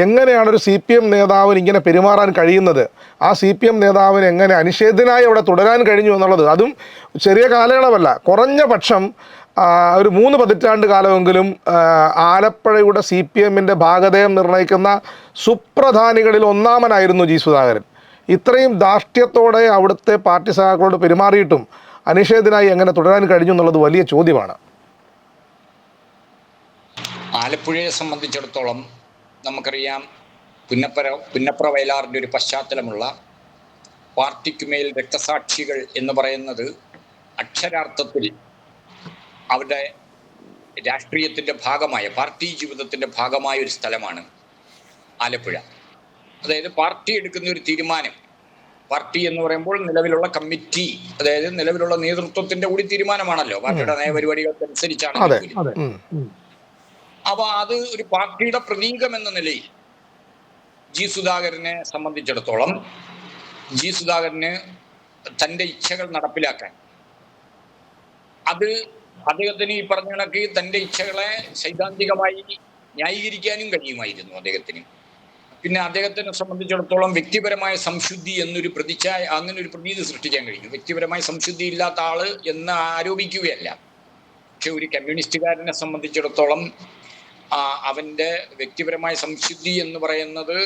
എങ്ങനെയാണ് ഒരു CPM നേതാവിന് ഇങ്ങനെ പെരുമാറാൻ കഴിയുന്നത്, ആ CPM നേതാവിന് എങ്ങനെ അനിഷേധ്യനായി അവിടെ തുടരാൻ കഴിഞ്ഞു എന്നുള്ളത്, അതും ചെറിയ കാലയളവല്ല, കുറഞ്ഞ പക്ഷം ഒരു 3 പതിറ്റാണ്ട് കാലമെങ്കിലും ആലപ്പുഴയുടെ CPM-ൻ്റെ ഭാഗധേയം നിർണ്ണയിക്കുന്ന സുപ്രധാനികളിൽ ഒന്നാമനായിരുന്നു ജി സുധാകരൻ. ഇത്രയും ധാർഷ്ട്യത്തോടെ അവിടുത്തെ പാർട്ടി സഖാക്കളോട് പെരുമാറിയിട്ടും അനിഷേധ്യനായി എങ്ങനെ തുടരാൻ കഴിഞ്ഞു എന്നുള്ളത് വലിയ ചോദ്യമാണ്. ആലപ്പുഴയെ സംബന്ധിച്ചിടത്തോളം നമുക്കറിയാം, പുന്നപ്ര വയലാറിൻ്റെ ഒരു പശ്ചാത്തലമുള്ള പാർട്ടിക്കുമേൽ രക്തസാക്ഷികൾ എന്ന് പറയുന്നത് അക്ഷരാർത്ഥത്തിൽ അവരുടെ രാഷ്ട്രീയത്തിൻ്റെ ഭാഗമായ, പാർട്ടി ജീവിതത്തിൻ്റെ ഭാഗമായ ഒരു സ്ഥലമാണ് ആലപ്പുഴ. അതായത് പാർട്ടി എടുക്കുന്ന ഒരു തീരുമാനം, പാർട്ടി എന്ന് പറയുമ്പോൾ നിലവിലുള്ള കമ്മിറ്റി, അതായത് നിലവിലുള്ള നേതൃത്വത്തിന്റെ കൂടി തീരുമാനമാണല്ലോ, പാർട്ടിയുടെ നയപരിപാടികൾക്കനുസരിച്ചാണ്. അപ്പൊ അത് ഒരു പാർട്ടിയുടെ പ്രതീകം എന്ന നിലയിൽ ജി സുധാകരനെ സംബന്ധിച്ചിടത്തോളം, ജി സുധാകരന് തൻ്റെ ഇച്ഛകൾ നടപ്പിലാക്കാൻ, അത് അദ്ദേഹത്തിന് ഈ പറഞ്ഞ കണക്ക് തൻ്റെ ഇച്ഛകളെ സൈദ്ധാന്തികമായി ന്യായീകരിക്കാനും കഴിയുമായിരുന്നു അദ്ദേഹത്തിന്. പിന്നെ അദ്ദേഹത്തിനെ സംബന്ധിച്ചിടത്തോളം വ്യക്തിപരമായ സംശുദ്ധി എന്നൊരു അങ്ങനെ ഒരു പ്രതീതി സൃഷ്ടിക്കാൻ കഴിഞ്ഞു. വ്യക്തിപരമായ സംശുദ്ധി ഇല്ലാത്ത ആള് എന്ന് ആരോപിക്കുകയല്ല, പക്ഷെ ഒരു കമ്മ്യൂണിസ്റ്റുകാരനെ സംബന്ധിച്ചിടത്തോളം അവൻ്റെ വ്യക്തിപരമായ സംശുദ്ധി എന്ന് പറയുന്നത്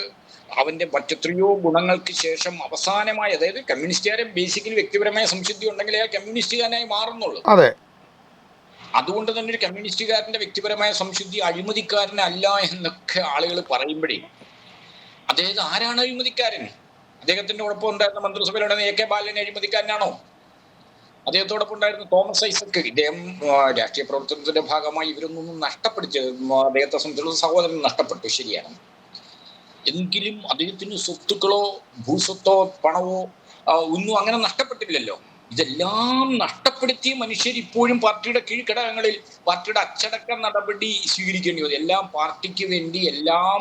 അവൻ്റെ മറ്റെത്രയോ ഗുണങ്ങൾക്ക് ശേഷം അവസാനമായി, അതായത് കമ്മ്യൂണിസ്റ്റുകാരൻ ബേസിക്കലി വ്യക്തിപരമായ സംശുദ്ധി ഉണ്ടെങ്കിൽ ആ കമ്മ്യൂണിസ്റ്റുകാരനായി മാറുന്നുള്ളൂ. അതുകൊണ്ട് തന്നെ ഒരു കമ്മ്യൂണിസ്റ്റുകാരൻ്റെ വ്യക്തിപരമായ സംശുദ്ധി അഴിമതിക്കാരനല്ല എന്നൊക്കെ ആളുകൾ പറയുമ്പോഴേ, അദ്ദേഹം ആരാണ് അഴിമതിക്കാരൻ? അദ്ദേഹത്തിന്റെ ഒപ്പം ഉണ്ടായിരുന്ന മന്ത്രിസഭയിലുണ്ടായിരുന്ന AK ബാലൻ അഴിമതിക്കാരനാണോ? അദ്ദേഹത്തോടൊപ്പം ഉണ്ടായിരുന്ന തോമസ് ഐസക്, ഇദ്ദേഹം രാഷ്ട്രീയ പ്രവർത്തനത്തിന്റെ ഭാഗമായി ഇവരൊന്നും നഷ്ടപ്പെടുത്തി, അദ്ദേഹത്തെ സംബന്ധിച്ചുള്ള സഹോദരൻ നഷ്ടപ്പെട്ടു, ശരിയാണ്. എങ്കിലും അദ്ദേഹത്തിന് സ്വത്തുക്കളോ ഭൂസ്വത്തോ പണമോ ഒന്നും അങ്ങനെ നഷ്ടപ്പെട്ടില്ലല്ലോ. ഇതെല്ലാം നഷ്ടപ്പെടുത്തിയ മനുഷ്യർ ഇപ്പോഴും പാർട്ടിയുടെ കീഴ്ഘടകങ്ങളിൽ പാർട്ടിയുടെ അച്ചടക്ക നടപടി സ്വീകരിക്കേണ്ടി വന്നു. എല്ലാം പാർട്ടിക്ക് വേണ്ടി എല്ലാം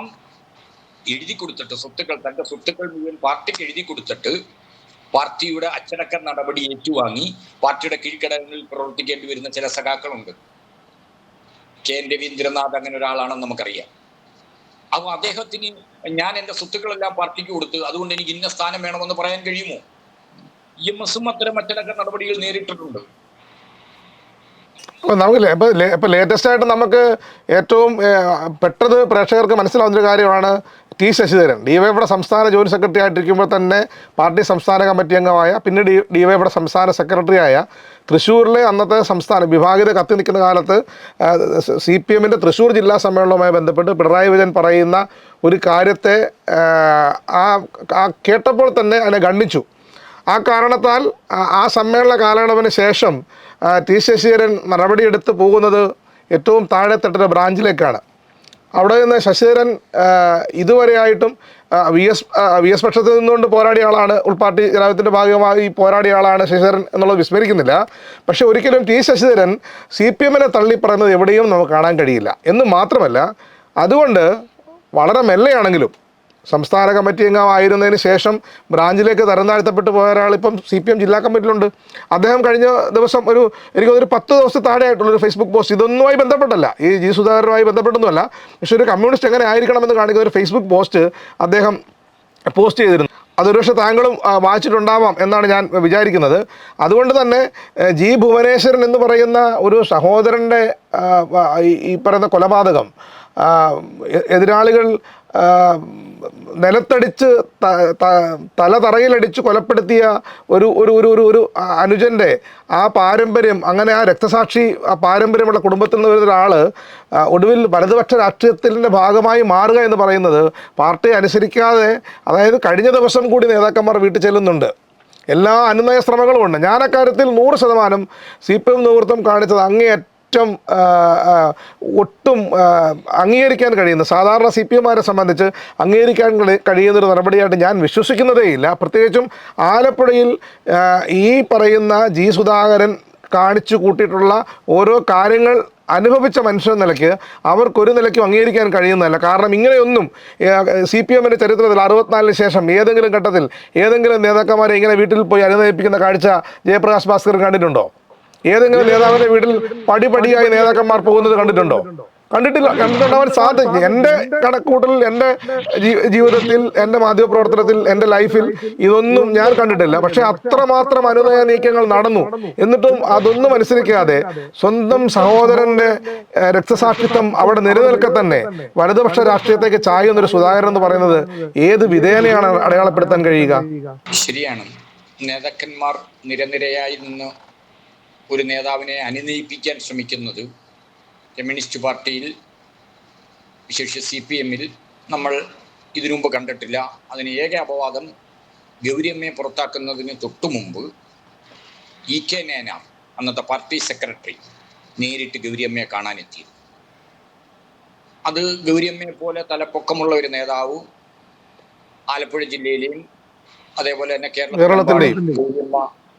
എഴുതി കൊടുത്തിട്ട്, തന്റെ സ്വത്തുക്കൾ മുഴുവൻ പാർട്ടിക്ക് എഴുതി കൊടുത്തിട്ട് പാർട്ടിയുടെ അച്ചടക്ക നടപടി ഏറ്റുവാങ്ങി പാർട്ടിയുടെ കീഴ്ഘടകങ്ങളിൽ പ്രവർത്തിക്കേണ്ടി വരുന്ന ചില സഖാക്കളുണ്ട്. KN രവീന്ദ്രനാഥ് അങ്ങനെ ഒരാളാണെന്ന് നമുക്കറിയാം. അപ്പോൾ അദ്ദേഹത്തിന് ഞാൻ എൻ്റെ സ്വത്തുക്കളെല്ലാം പാർട്ടിക്ക് കൊടുത്ത് അതുകൊണ്ട് എനിക്ക് ഇന്ന സ്ഥാനം വേണമെന്ന് പറയാൻ കഴിയുമോ? EMS-ഉം അത്തരം അച്ചടക്ക നടപടികൾ നേരിട്ടിട്ടുണ്ട്. നമുക്ക് ഇപ്പം ലേറ്റസ്റ്റ് ആയിട്ട് നമുക്ക് ഏറ്റവും പെട്ടെന്ന് പ്രേക്ഷകർക്ക് മനസ്സിലാവുന്നൊരു കാര്യമാണ് T. ശശിധരൻ. DYFയുടെ സംസ്ഥാന ജോയിന്റ് സെക്രട്ടറി ആയിട്ടിരിക്കുമ്പോൾ തന്നെ പാർട്ടി സംസ്ഥാന കമ്മിറ്റി അംഗമായ, പിന്നെ DYFയുടെ സംസ്ഥാന സെക്രട്ടറിയായ, തൃശ്ശൂരിലെ അന്നത്തെ സംസ്ഥാന വിഭാഗീയത കത്തി നിൽക്കുന്ന കാലത്ത് CPM-ൻ്റെ തൃശ്ശൂർ ജില്ലാ സമ്മേളനവുമായി ബന്ധപ്പെട്ട് പിണറായി വിജയൻ പറയുന്ന ഒരു കാര്യത്തെ കേട്ടപ്പോൾ തന്നെ അതിനെ ഗണ്ണിച്ചു. ആ കാരണത്താൽ ആ സമ്മേളന കാലയളവിന് ശേഷം T. ശശിധരൻ നടപടിയെടുത്ത് പോകുന്നത് ഏറ്റവും താഴെത്തട്ടിലെ ബ്രാഞ്ചിലേക്കാണ്. അവിടെ നിന്ന് ശശിധരൻ ഇതുവരെയായിട്ടും വി എസ് പക്ഷത്തിൽ നിന്നുകൊണ്ട് പോരാടിയ ആളാണ്, ഉൾപാർട്ടി ജനാധിപത്യത്തിൻ്റെ ഭാഗമായി പോരാടിയ ആളാണ് ശശിധരൻ എന്നുള്ളത് വിസ്മരിക്കുന്നില്ല. പക്ഷേ ഒരിക്കലും T. ശശിധരൻ CPM-നെ തള്ളി പറയുന്നത് എവിടെയും നമുക്ക് കാണാൻ കഴിയില്ല എന്ന് മാത്രമല്ല, അതുകൊണ്ട് വളരെ മെല്ലെയാണെങ്കിലും സംസ്ഥാന കമ്മിറ്റി അംഗമായിരുന്നതിന് ശേഷം ബ്രാഞ്ചിലേക്ക് തരം താഴ്ത്തപ്പെട്ട് പോയ ഒരാൾ ഇപ്പം CPM ജില്ലാ കമ്മിറ്റിയിലുണ്ട്. അദ്ദേഹം കഴിഞ്ഞ ദിവസം എനിക്കൊരു 10 ദിവസത്തെ താഴെയായിട്ടുള്ളൊരു ഫേസ്ബുക്ക് പോസ്റ്റ്, ഇതൊന്നുമായി ബന്ധപ്പെട്ടല്ല, ഈ ജി സുധാകരനുമായി ബന്ധപ്പെട്ടൊന്നുമല്ല, പക്ഷേ ഒരു കമ്മ്യൂണിസ്റ്റ് എങ്ങനെ ആയിരിക്കണമെന്ന് കാണിക്കുന്ന ഒരു ഫേസ്ബുക്ക് പോസ്റ്റ് അദ്ദേഹം പോസ്റ്റ് ചെയ്തിരുന്നു. അതൊരു പക്ഷേ താങ്കളും വായിച്ചിട്ടുണ്ടാവാം എന്നാണ് ഞാൻ വിചാരിക്കുന്നത്. അതുകൊണ്ട് തന്നെ ജി ഭുവനേശ്വരൻ എന്ന് പറയുന്ന ഒരു സഹോദരൻ്റെ ഈ പറയുന്ന കൊലപാതകം എതിരാളികൾ നിലത്തടിച്ച് തല തറയിലടിച്ച് കൊലപ്പെടുത്തിയ ഒരു ഒരു ഒരു ഒരു ഒരു അനുജൻ്റെ ആ പാരമ്പര്യം, അങ്ങനെ ആ രക്തസാക്ഷി ആ പാരമ്പര്യമുള്ള കുടുംബത്തിൽ നിന്ന് വരുന്ന ഒരാൾ ഒടുവിൽ വലതുപക്ഷ രാഷ്ട്രീയത്തിൻ്റെ ഭാഗമായി മാറുക എന്ന് പറയുന്നത് പാർട്ടിയെ അനുസരിക്കാതെ, അതായത് കഴിഞ്ഞ ദിവസം കൂടി നേതാക്കന്മാർ വീട്ടിൽ ചെല്ലുന്നുണ്ട്. എല്ലാ അനുനയ ശ്രമങ്ങളുമുണ്ട്. ഞാൻ അക്കാര്യത്തിൽ 100% CPM നേതൃത്വം കാണിച്ചത് അങ്ങേയറ്റം ഒട്ടും അംഗീകരിക്കാൻ കഴിയുന്ന, സാധാരണ CPM-മാരെ സംബന്ധിച്ച് അംഗീകരിക്കാൻ കഴിയുന്നൊരു നടപടിയായിട്ട് ഞാൻ വിശ്വസിക്കുന്നതേയില്ല. പ്രത്യേകിച്ചും ആലപ്പുഴയിൽ ഈ പറയുന്ന G. സുധാകരൻ കാണിച്ചു കൂട്ടിയിട്ടുള്ള ഓരോ കാര്യങ്ങൾ അനുഭവിച്ച മനുഷ്യൻ നിലയ്ക്ക് അവർക്കൊരു നിലയ്ക്കും അംഗീകരിക്കാൻ കഴിയുന്നതല്ല. കാരണം ഇങ്ങനെയൊന്നും CPM-ൻ്റെ ചരിത്രത്തിൽ 64-ന് ശേഷം ഏതെങ്കിലും ഘട്ടത്തിൽ ഏതെങ്കിലും നേതാക്കന്മാരെ ഇങ്ങനെ വീട്ടിൽ പോയി അനുനയിപ്പിക്കുന്ന കാഴ്ച ജയപ്രകാശ് ഭാസ്കർ കണ്ടിട്ടുണ്ടോ? ഏതെങ്കിലും നേതാവിൻ്റെ വീട്ടിൽ പടിപടിയായി നേതാക്കന്മാർ പോകുന്നത് കണ്ടിട്ടുണ്ടോ? കണ്ടിട്ടില്ല. കണ്ടിട്ടുണ്ടാവാൻ സാധിക്കും. എൻ്റെ കണക്കൂട്ടലിൽ, എൻ്റെ ജീവിതത്തിൽ, എൻ്റെ മാധ്യമപ്രവർത്തനത്തിൽ, എൻ്റെ ലൈഫിൽ ഇതൊന്നും ഞാൻ കണ്ടിട്ടില്ല. പക്ഷെ അത്രമാത്രം അനുനയ നീക്കങ്ങൾ നടന്നു. എന്നിട്ടും അതൊന്നും അനുസരിക്കാതെ സ്വന്തം സഹോദരൻ്റെ രക്തസാക്ഷിത്വം അവിടെ നിലനിൽക്കെ തന്നെ വലതുപക്ഷ രാഷ്ട്രീയത്തേക്ക് ചായുന്നൊരു സുധാകരൻ എന്ന് പറയുന്നത് ഏത് വിധേനയാണ് അടയാളപ്പെടുത്താൻ കഴിയുക? ശരിയാണ്. നേതാക്കന്മാർ നിരനിരയായി നിന്ന് ഒരു നേതാവിനെ അനുനയിപ്പിക്കാൻ ശ്രമിക്കുന്നത് കമ്മ്യൂണിസ്റ്റ് പാർട്ടിയിൽ, വിശേഷിച്ച് CPM-ൽ നമ്മൾ ഇതിനു മുമ്പ് കണ്ടിട്ടില്ല. അതിന് ഏക അപവാദം ഗൗരിയമ്മയെ പുറത്താക്കുന്നതിന് തൊട്ടു മുമ്പ് EK നയനാർ, അന്നത്തെ പാർട്ടി സെക്രട്ടറി, നേരിട്ട് ഗൗരിയമ്മയെ കാണാനെത്തി. അത് ഗൗരിയമ്മയെ പോലെ തലപ്പൊക്കമുള്ള ഒരു നേതാവ് ആലപ്പുഴ ജില്ലയിലെയും അതേപോലെ തന്നെ കേരളത്തിലെയും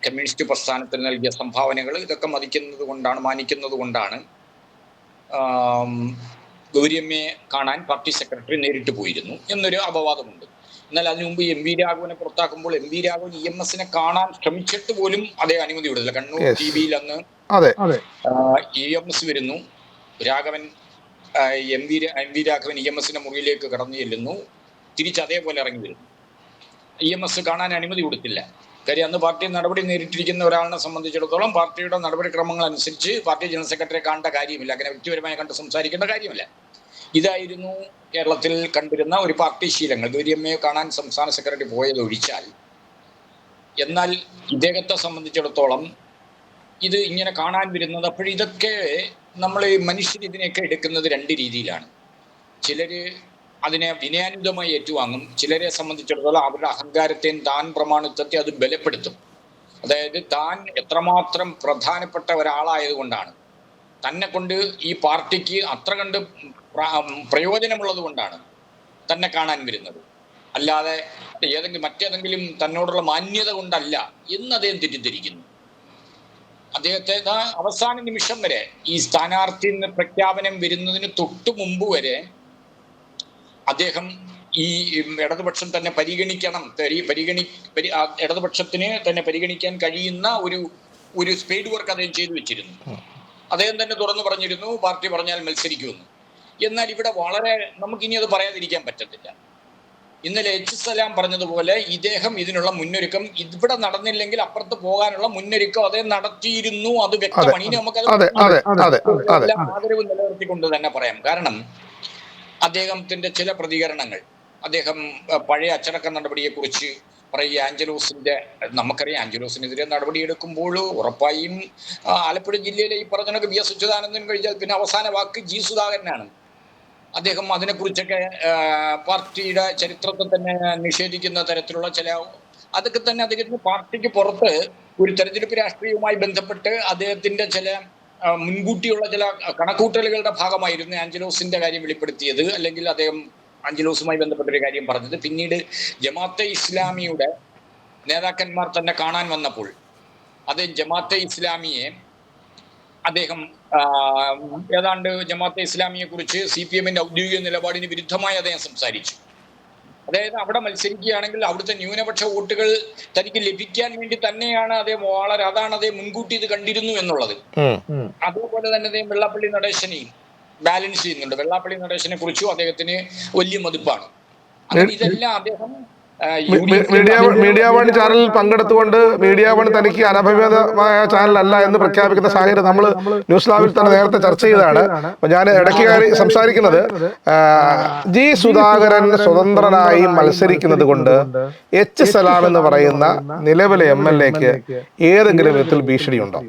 കമ്മ്യൂണിസ്റ്റ് പ്രസ്ഥാനത്തിന് നൽകിയ സംഭാവനകൾ ഇതൊക്കെ മാനിക്കുന്നത് കൊണ്ടാണ് ഗൗരിയമ്മയെ കാണാൻ പാർട്ടി സെക്രട്ടറി നേരിട്ട് പോയിരുന്നു എന്നൊരു അപവാദമുണ്ട്. എന്നാൽ അതിനു മുമ്പ് MV രാഘവനെ പുറത്താക്കുമ്പോൾ MV രാഘവൻ EMS-നെ കാണാൻ ശ്രമിച്ചിട്ട് പോലും അതേ അനുമതി വിടില്ല. കണ്ണൂർ TV-യിൽ അന്ന് EMS വരുന്നു, രാഘവൻ MV രാഘവൻ EMS-ന്റെ മുറിയിലേക്ക് കടന്നു ചെല്ലുന്നു, തിരിച്ച് അതേപോലെ ഇറങ്ങി വരുന്നു. EMS കാണാൻ അനുമതി കൊടുത്തില്ല. കാര്യം അന്ന് പാർട്ടി നടപടി നേരിട്ടിരിക്കുന്ന ഒരാളിനെ സംബന്ധിച്ചിടത്തോളം പാർട്ടിയുടെ നടപടിക്രമങ്ങൾ അനുസരിച്ച് പാർട്ടി ജനറൽ സെക്രട്ടറിയെ കാണേണ്ട കാര്യമില്ല, അങ്ങനെ വ്യക്തിപരമായി കണ്ട് സംസാരിക്കേണ്ട കാര്യമില്ല. ഇതായിരുന്നു കേരളത്തിൽ കണ്ടിരുന്ന ഒരു പാർട്ടി ശീലങ്ങൾ. ഗൗരിയമ്മയെ കാണാൻ സംസ്ഥാന സെക്രട്ടറി പോയതൊഴിച്ചാൽ. എന്നാൽ ഇദ്ദേഹത്തെ സംബന്ധിച്ചിടത്തോളം ഇത് ഇങ്ങനെ കാണാൻ വരുന്നത്, അപ്പോഴിതൊക്കെ നമ്മൾ മനുഷ്യർ ഇതിനെയൊക്കെ എടുക്കുന്നത് രണ്ട് രീതിയിലാണ്. ചിലര് അതിനെ വിനയാനുതമായി ഏറ്റുവാങ്ങും. ചിലരെ സംബന്ധിച്ചിടത്തോളം അവരുടെ അഹങ്കാരത്തെയും താൻ പ്രമാണിത്വത്തെ അത് ബലപ്പെടുത്തും. അതായത് താൻ എത്രമാത്രം പ്രധാനപ്പെട്ട ഒരാളായതുകൊണ്ടാണ്, തന്നെ കൊണ്ട് ഈ പാർട്ടിക്ക് അത്ര കണ്ട് പ്രയോജനമുള്ളത് കൊണ്ടാണ് തന്നെ കാണാൻ വരുന്നത്, അല്ലാതെ മറ്റേതെങ്കിലും തന്നോടുള്ള മാന്യത കൊണ്ടല്ല എന്ന് അദ്ദേഹം തെറ്റിദ്ധരിക്കുന്നു. അദ്ദേഹത്തെ അവസാന നിമിഷം വരെ, ഈ സ്ഥാനാർത്ഥി പ്രഖ്യാപനം വരുന്നതിന് തൊട്ടു മുമ്പ് വരെ അദ്ദേഹം ഈ ഇടതുപക്ഷം തന്നെ ഇടതുപക്ഷത്തിന് തന്നെ പരിഗണിക്കാൻ കഴിയുന്ന ഒരു സ്പീഡ് വർക്ക് അദ്ദേഹം ചെയ്തു വെച്ചിരുന്നു. അദ്ദേഹം തന്നെ തുറന്നു പറഞ്ഞിരുന്നു പാർട്ടി പറഞ്ഞാൽ മത്സരിക്കുമെന്ന്. എന്നാൽ ഇവിടെ വളരെ നമുക്കിനി അത് പറയാതിരിക്കാൻ പറ്റത്തില്ല. ഇന്നലെ സലാം പറഞ്ഞതുപോലെ ഇദ്ദേഹം ഇതിനുള്ള മുന്നൊരുക്കം, ഇവിടെ നടന്നില്ലെങ്കിൽ അപ്പുറത്ത് പോകാനുള്ള മുന്നൊരുക്കം അദ്ദേഹം നടത്തിയിരുന്നു. അത് വ്യക്തമാണ്. ഇനി നമുക്കത് ആദരവ് നിലനിർത്തിക്കൊണ്ട് തന്നെ പറയാം. കാരണം അദ്ദേഹത്തിന്റെ ചില പ്രതികരണങ്ങൾ, അദ്ദേഹം പഴയ അച്ചടക്ക നടപടിയെക്കുറിച്ച് പറയുക, നമുക്കറിയാം ആഞ്ചലോസിനെതിരെ നടപടിയെടുക്കുമ്പോൾ ഉറപ്പായും ആലപ്പുഴ ജില്ലയിലെ ഈ പറഞ്ഞ വി എസ് അച്യുതാനന്ദൻ കഴിഞ്ഞാൽ പിന്നെ അവസാന വാക്ക് G. സുധാകരനാണ്. അദ്ദേഹം അതിനെക്കുറിച്ചൊക്കെ പാർട്ടിയുടെ ചരിത്രത്തെ തന്നെ നിഷേധിക്കുന്ന തരത്തിലുള്ള അതൊക്കെ തന്നെ അദ്ദേഹത്തിന് പാർട്ടിക്ക് പുറത്ത് ഒരു തെരഞ്ഞെടുപ്പ് രാഷ്ട്രീയവുമായി ബന്ധപ്പെട്ട് അദ്ദേഹത്തിന്റെ ചില മുൻകൂട്ടിയുള്ള ചില കണക്കൂട്ടലുകളുടെ ഭാഗമായിരുന്നു ആഞ്ചലോസിന്റെ കാര്യം വെളിപ്പെടുത്തിയത്, അല്ലെങ്കിൽ അദ്ദേഹം ആഞ്ചലോസുമായി ബന്ധപ്പെട്ടൊരു കാര്യം പറഞ്ഞത്. പിന്നീട് ജമാഅത്തെ ഇസ്ലാമിയുടെ നേതാക്കന്മാർ തന്നെ കാണാൻ വന്നപ്പോൾ ജമാഅത്തെ ഇസ്ലാമിയെ അദ്ദേഹം ഏതാണ്ട് ജമാഅത്തെ ഇസ്ലാമിയെ കുറിച്ച് CPM-ന്റെ ഔദ്യോഗിക നിലപാടിന് വിരുദ്ധമായി അദ്ദേഹം സംസാരിച്ചു. അതായത് അവിടെ മത്സരിക്കുകയാണെങ്കിൽ അവിടുത്തെ ന്യൂനപക്ഷ വോട്ടുകൾ തനിക്ക് ലഭിക്കാൻ വേണ്ടി തന്നെയാണ് അദ്ദേഹം അതാണ് അദ്ദേഹം മുൻകൂട്ടി ഇത് കണ്ടിരുന്നു എന്നുള്ളത്. അതേപോലെ തന്നെ അദ്ദേഹം വെള്ളാപ്പള്ളി നടേശനെയും ബാലൻസ് ചെയ്യുന്നുണ്ട്. വെള്ളാപ്പള്ളി നടേശനെ കുറിച്ചും അദ്ദേഹത്തിന് വലിയ മതിപ്പാണ്. അങ്ങനെ ഇതെല്ലാം അദ്ദേഹം മീഡിയ വൺ ചാനലിൽ പങ്കെടുത്തുകൊണ്ട് മീഡിയ വൺ തനിക്ക് അനഭിമതമായ ചാനലല്ല എന്ന് പ്രഖ്യാപിക്കുന്ന സാഹചര്യം നമ്മൾ ന്യൂസ് ലാബിൽ തന്നെ നേരത്തെ ചർച്ച ചെയ്തതാണ്. അപ്പൊ ഞാൻ ഇടയ്ക്ക് കയറി സംസാരിക്കുന്നത് ജി സുധാകരൻ സ്വതന്ത്രനായി മത്സരിക്കുന്നത് കൊണ്ട് എച്ച് സലാം എന്ന് പറയുന്ന നിലവിലെ MLA-ക്ക് ഏതെങ്കിലും വിധത്തിൽ ഭീഷണിയുണ്ടോ?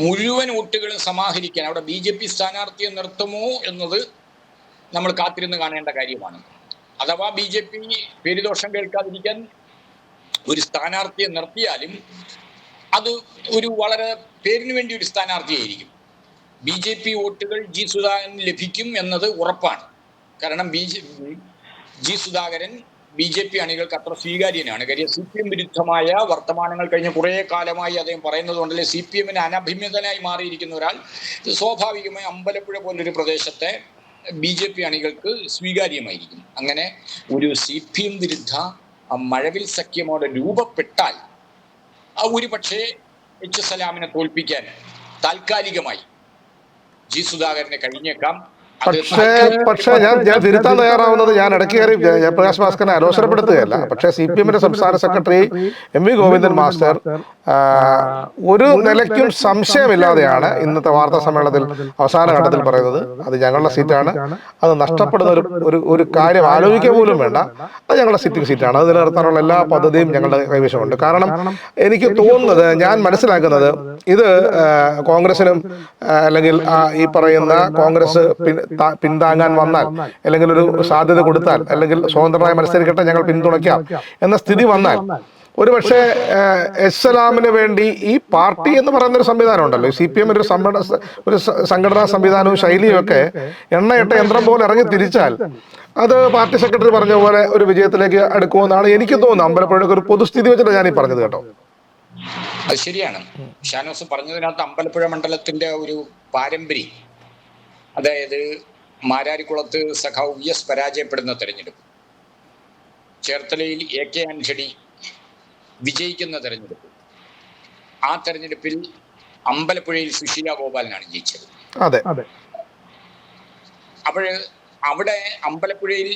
മുഴുവൻ വോട്ടുകളും സമാഹരിക്കാൻ അവിടെ BJP സ്ഥാനാർത്ഥിയെ നിർത്തുമോ എന്നത് നമ്മൾ കാത്തിരുന്ന് കാണേണ്ട കാര്യമാണ്. അഥവാ BJP പേരുദോഷം കേൾക്കാതിരിക്കാൻ ഒരു സ്ഥാനാർത്ഥിയെ നിർത്തിയാലും അത് ഒരു വളരെ പേരിന് വേണ്ടി ഒരു സ്ഥാനാർത്ഥിയായിരിക്കും. BJP വോട്ടുകൾ ജി സുധാകരന് ലഭിക്കും എന്നത് ഉറപ്പാണ്. കാരണം ജി സുധാകരൻ BJP അണികൾക്ക് അത്ര സ്വീകാര്യനാണ്. കാര്യം CPM വിരുദ്ധമായ വർത്തമാനങ്ങൾ കഴിഞ്ഞ കുറേ കാലമായി അദ്ദേഹം പറയുന്നത് കൊണ്ടല്ലേ CPM-ന് അനഭിമതനായി മാറിയിരിക്കുന്ന ഒരാൾ സ്വാഭാവികമായി അമ്പലപ്പുഴ പോലൊരു പ്രദേശത്തെ BJP അണികൾക്ക് സ്വീകാര്യമായിരിക്കും. അങ്ങനെ ഒരു CPM വിരുദ്ധ മഴവിൽ സഖ്യമോടെ രൂപപ്പെട്ടാൽ ഒരു പക്ഷേ എച്ച് സലാമിനെ തോൽപ്പിക്കാൻ താൽക്കാലികമായി ജി സുധാകരനെ കഴിഞ്ഞേക്കാം. പക്ഷേ ഞാൻ തിരുത്താൻ തയ്യാറാവുന്നത്, ഞാൻ ഇടയ്ക്ക് കയറി ജയപ്രകാശ് ഭാസ്കരനെ അലോസരപ്പെടുത്തുകയല്ല. പക്ഷേ CPM-ന്റെ സംസ്ഥാന സെക്രട്ടറി MV ഗോവിന്ദൻ മാസ്റ്റർ ഒരു നിലയ്ക്കും സംശയമില്ലാതെയാണ് ഇന്നത്തെ വാർത്താ സമ്മേളനത്തിൽ അവസാന ഘട്ടത്തിൽ പറയുന്നത് അത് ഞങ്ങളുടെ സീറ്റാണ്, അത് നഷ്ടപ്പെടുന്ന ഒരു കാര്യം ആലോചിക്കുക പോലും വേണ്ട, അത് ഞങ്ങളുടെ സീറ്റാണ്, അത് നിലനിർത്താനുള്ള എല്ലാ പദ്ധതിയും ഞങ്ങളുടെ കൈവശമുണ്ട്. കാരണം എനിക്ക് തോന്നുന്നത്, ഞാൻ മനസ്സിലാക്കുന്നത്, ഇത് കോൺഗ്രസിനും അല്ലെങ്കിൽ ഈ പറയുന്ന കോൺഗ്രസ് പിന്താങ്ങാൻ വന്നാൽ, അല്ലെങ്കിൽ ഒരു സാധ്യത കൊടുത്താൽ, അല്ലെങ്കിൽ സ്വതന്ത്രമായി മത്സരിക്കട്ടെ ഞങ്ങൾ പിന്തുണയ്ക്കാം എന്ന സ്ഥിതി വന്നാൽ ഒരുപക്ഷെ എച്ച് സലാമിന് വേണ്ടി ഈ പാർട്ടി എന്ന് പറയുന്ന ഒരു സംവിധാനം ഉണ്ടല്ലോ, CPM ഒരു സംഘടനാ സംവിധാനവും ശൈലിയും ഒക്കെ എണ്ണയിട്ട യന്ത്രം പോലെ ഇറങ്ങി തിരിച്ചാൽ അത് പാർട്ടി സെക്രട്ടറി പറഞ്ഞ പോലെ ഒരു വിജയത്തിലേക്ക് അടുക്കുമെന്നാണ് എനിക്ക് തോന്നുന്നത്. അമ്പലപ്പുഴയ്ക്ക് ഒരു പൊതുസ്ഥിതി വെച്ചിട്ട് ഞാൻ ഈ പറഞ്ഞത് കേട്ടോ. അത് ശരിയാണ്. ഷാനോസ് പറഞ്ഞതിനകത്ത് അമ്പലപ്പുഴ മണ്ഡലത്തിന്റെ ഒരു പാരമ്പര്യം, അതായത് മാരാരിക്കുളത്ത് സഖാവ് VS പരാജയപ്പെടുന്ന തെരഞ്ഞെടുപ്പ്, ചേർത്തലയിൽ AK ആന്റണി വിജയിക്കുന്ന തെരഞ്ഞെടുപ്പ്, ആ തെരഞ്ഞെടുപ്പിൽ അമ്പലപ്പുഴയിൽ സുശീല ഗോപാലനാണ് ജയിച്ചത്. അതെ. അപ്പോൾ അവിടെ അമ്പലപ്പുഴയിൽ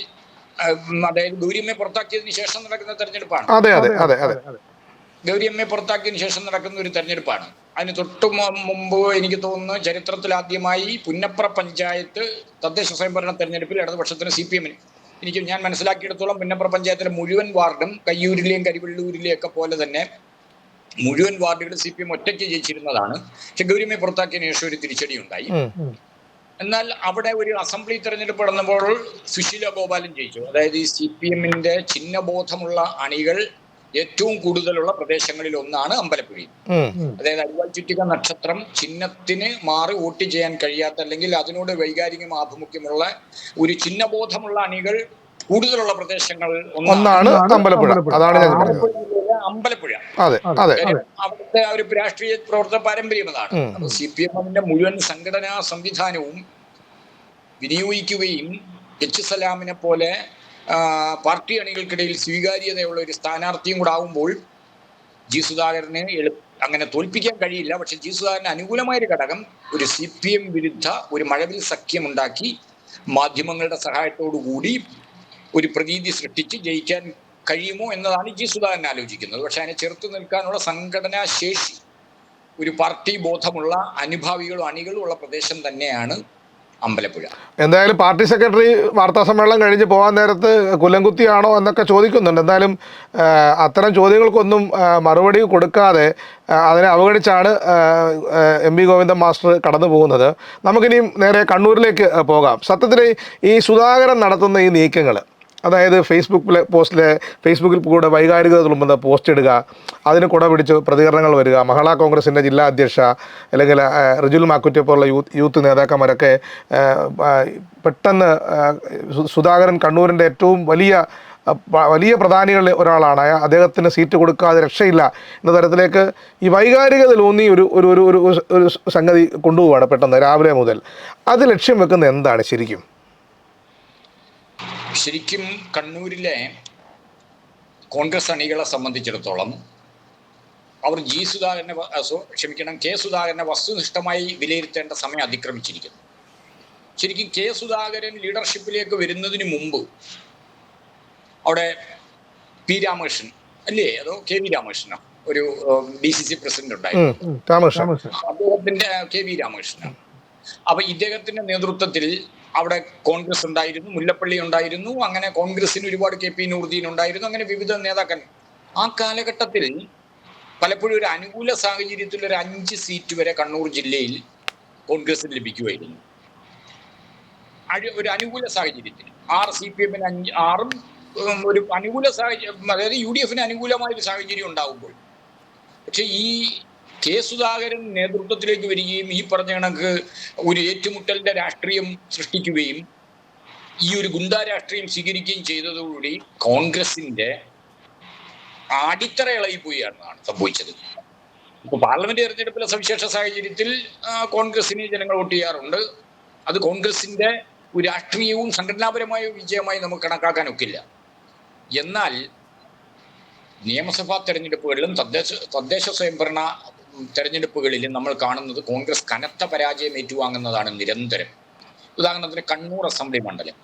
അതായത് ഗൗരിയമ്മയെ പുറത്താക്കിയതിന് ശേഷം നടക്കുന്ന തെരഞ്ഞെടുപ്പാണ്. ഗൗരിയമ്മയെ പുറത്താക്കിയതിന് ശേഷം നടക്കുന്ന ഒരു തെരഞ്ഞെടുപ്പാണ്. അതിന് തൊട്ടു മുമ്പ് എനിക്ക് തോന്നുന്നു ചരിത്രത്തിൽ ആദ്യമായി പുന്നപ്ര പഞ്ചായത്ത് തദ്ദേശ സ്വയംഭരണ തെരഞ്ഞെടുപ്പിൽ ഇടതുപക്ഷത്തിന് CPM-ന് ഞാൻ മനസ്സിലാക്കിയെടുത്തോളം പുന്നപ്ര പഞ്ചായത്തിലെ മുഴുവൻ വാർഡും കയ്യൂരിലെയും കരിവെള്ളൂരിലെയും ഒക്കെ പോലെ തന്നെ മുഴുവൻ വാർഡുകൾ CPM ഒറ്റയ്ക്ക് ജയിച്ചിരുന്നതാണ്. പക്ഷെ ഗൗരിയമ്മയെ പുറത്താക്കിയതിനു ശേഷം ഒരു തിരിച്ചടി ഉണ്ടായി. എന്നാൽ അവിടെ ഒരു അസംബ്ലി തെരഞ്ഞെടുപ്പ് നടന്നപ്പോൾ സുശീല ഗോപാലൻ ജയിച്ചു. അതായത് ഈ CPM-ന്റെ ചിഹ്നബോധമുള്ള അണികൾ ഏറ്റവും കൂടുതലുള്ള പ്രദേശങ്ങളിൽ ഒന്നാണ് അമ്പലപ്പുഴയിൽ. അതായത് അരിവാൾ ചുറ്റിക നക്ഷത്രം ചിഹ്നത്തിന് മാറി വോട്ട് ചെയ്യാൻ കഴിയാത്ത, അല്ലെങ്കിൽ അതിനോട് വൈകാരിക ആഭിമുഖ്യമുള്ള ഒരു ചിഹ്നബോധമുള്ള അണികൾ കൂടുതലുള്ള പ്രദേശങ്ങൾ ഒന്നാണ് അമ്പലപ്പുഴ. അവിടുത്തെ ഒരു രാഷ്ട്രീയ പ്രവർത്തന പാരമ്പര്യം അതാണ്. CPM-ന്റെ മുഴുവൻ സംഘടനാ സംവിധാനവും വിനിയോഗിക്കുകയും എച്ച് സലാമിനെ പോലെ പാർട്ടി അണികൾക്കിടയിൽ സ്വീകാര്യതയുള്ള ഒരു സ്ഥാനാർത്ഥിയും കൂടെ ആവുമ്പോൾ ജി സുധാകരനെ അങ്ങനെ തോൽപ്പിക്കാൻ കഴിയില്ല. പക്ഷെ ജി സുധാകരന് അനുകൂലമായൊരു ഘടകം, ഒരു CPM വിരുദ്ധ ഒരു മഴവിൽ സഖ്യമുണ്ടാക്കി മാധ്യമങ്ങളുടെ സഹായത്തോടു കൂടി ഒരു പ്രതീതി സൃഷ്ടിച്ച് ജയിക്കാൻ കഴിയുമോ എന്നതാണ് ജി സുധാകരൻ ആലോചിക്കുന്നത്. പക്ഷെ അതിനെ ചെറുത്തു നിൽക്കാനുള്ള സംഘടനാ ശേഷി, ഒരു പാർട്ടി ബോധമുള്ള അനുഭാവികളും അണികളും ഉള്ള പ്രദേശം തന്നെയാണ് അമ്പലപ്പുഴ. എന്തായാലും പാർട്ടി സെക്രട്ടറി വാർത്താ സമ്മേളനം കഴിഞ്ഞ് പോകാൻ നേരത്ത് കുലംകുത്തിയാണോ എന്നൊക്കെ ചോദിക്കുന്നുണ്ട്. എന്തായാലും അത്തരം ചോദ്യങ്ങൾക്കൊന്നും മറുപടി കൊടുക്കാതെ അതിനെ അവഗണിച്ചാണ് MV ഗോവിന്ദൻ മാസ്റ്റർ കടന്നു പോകുന്നത്. നമുക്കിനിയും നേരെ കണ്ണൂരിലേക്ക് പോകാം. സത്യത്തിൽ ഈ സുധാകരൻ നടത്തുന്ന ഈ നീക്കങ്ങൾ, അതായത് ഫേസ്ബുക്കിൽ കൂടെ വൈകാരികത തുളുമ്പുന്ന പോസ്റ്റ് ഇടുക, അതിന് കുട പിടിച്ച് പ്രതികരണങ്ങൾ വരിക, മഹിളാ കോൺഗ്രസിൻ്റെ ജില്ലാ അധ്യക്ഷ അല്ലെങ്കിൽ റിജുൽ മാക്കുറ്റിയെ പോലുള്ള യൂത്ത് നേതാക്കന്മാരൊക്കെ പെട്ടെന്ന് സുധാകരൻ കണ്ണൂരിൻ്റെ ഏറ്റവും വലിയ പ്രധാനികളിൽ ഒരാളാണ്, അദ്ദേഹത്തിന് സീറ്റ് കൊടുക്കാതെ രക്ഷയില്ല എന്ന തരത്തിലേക്ക് ഈ വൈകാരികതയിലൂന്നി ഒരു സംഗതി കൊണ്ടുപോവുകയാണ് പെട്ടെന്ന് രാവിലെ മുതൽ. അത് ലക്ഷ്യം വെക്കുന്നത് എന്താണ് ശരിക്കും? കണ്ണൂരിലെ കോൺഗ്രസ് അണികളെ സംബന്ധിച്ചിടത്തോളം അവർ കെ സുധാകരനെ വസ്തുനിഷ്ഠമായി വിലയിരുത്തേണ്ട സമയം അതിക്രമിച്ചിരിക്കുന്നു. ശരിക്കും കെ സുധാകരൻ ലീഡർഷിപ്പിലേക്ക് വരുന്നതിന് മുമ്പ് അവിടെ പി രാമകൃഷ്ണൻ അല്ലേ, അതോ കെ വി രാമകൃഷ്ണനോ, ഒരു DCC പ്രസിഡന്റ് ഉണ്ടായിരുന്നു, അദ്ദേഹത്തിന്റെ കെ വി രാമകൃഷ്ണൻ. അപ്പൊ ഇദ്ദേഹത്തിന്റെ നേതൃത്വത്തിൽ അവിടെ കോൺഗ്രസ് ഉണ്ടായിരുന്നു, മുല്ലപ്പള്ളി ഉണ്ടായിരുന്നു, അങ്ങനെ കോൺഗ്രസിന് ഒരുപാട് KP നൂറുദ്ദീൻ ഉണ്ടായിരുന്നു, അങ്ങനെ വിവിധ നേതാക്കൾ. ആ കാലഘട്ടത്തിൽ പലപ്പോഴും ഒരു അനുകൂല സാഹചര്യത്തിൽ ഒരു 5 സീറ്റ് വരെ കണ്ണൂർ ജില്ലയിൽ കോൺഗ്രസിന് ലഭിക്കുമായിരുന്നു. ഒരു അനുകൂല സാഹചര്യത്തിൽ 6 CPM-ന് 6-ഉം ഒരു അനുകൂല സാഹചര്യം, അതായത് UDF-ന് അനുകൂലമായ ഒരു സാഹചര്യം ഉണ്ടാകുമ്പോൾ. പക്ഷെ ഈ കെ സുധാകരൻ നേതൃത്വത്തിലേക്ക് വരികയും ഈ പറഞ്ഞ കണക്ക് ഒരു ഏറ്റുമുട്ടലിന്റെ രാഷ്ട്രീയം സൃഷ്ടിക്കുകയും ഈ ഒരു ഗുണ്ടാ രാഷ്ട്രീയം സ്വീകരിക്കുകയും ചെയ്തതോടുകൂടി കോൺഗ്രസിന്റെ അടിത്തറ ഇളകിപ്പോയാണ് സംഭവിച്ചത്. ഇപ്പൊ പാർലമെന്റ് തെരഞ്ഞെടുപ്പിലെ സവിശേഷ സാഹചര്യത്തിൽ കോൺഗ്രസിന് ജനങ്ങൾ വോട്ട് ചെയ്യാറുണ്ട്. അത് കോൺഗ്രസിന്റെ ഒരു രാഷ്ട്രീയവും സംഘടനാപരമായ വിജയമായി നമുക്ക് കണക്കാക്കാൻ ഒക്കില്ല. എന്നാൽ നിയമസഭാ തെരഞ്ഞെടുപ്പുകളിലും തദ്ദേശ സ്വയംഭരണ തെരഞ്ഞെടുപ്പുകളിലും നമ്മൾ കാണുന്നത് കോൺഗ്രസ് കനത്ത പരാജയം ഏറ്റുവാങ്ങുന്നതാണ് നിരന്തരം. ഉദാഹരണത്തിന് കണ്ണൂർ അസംബ്ലി മണ്ഡലം,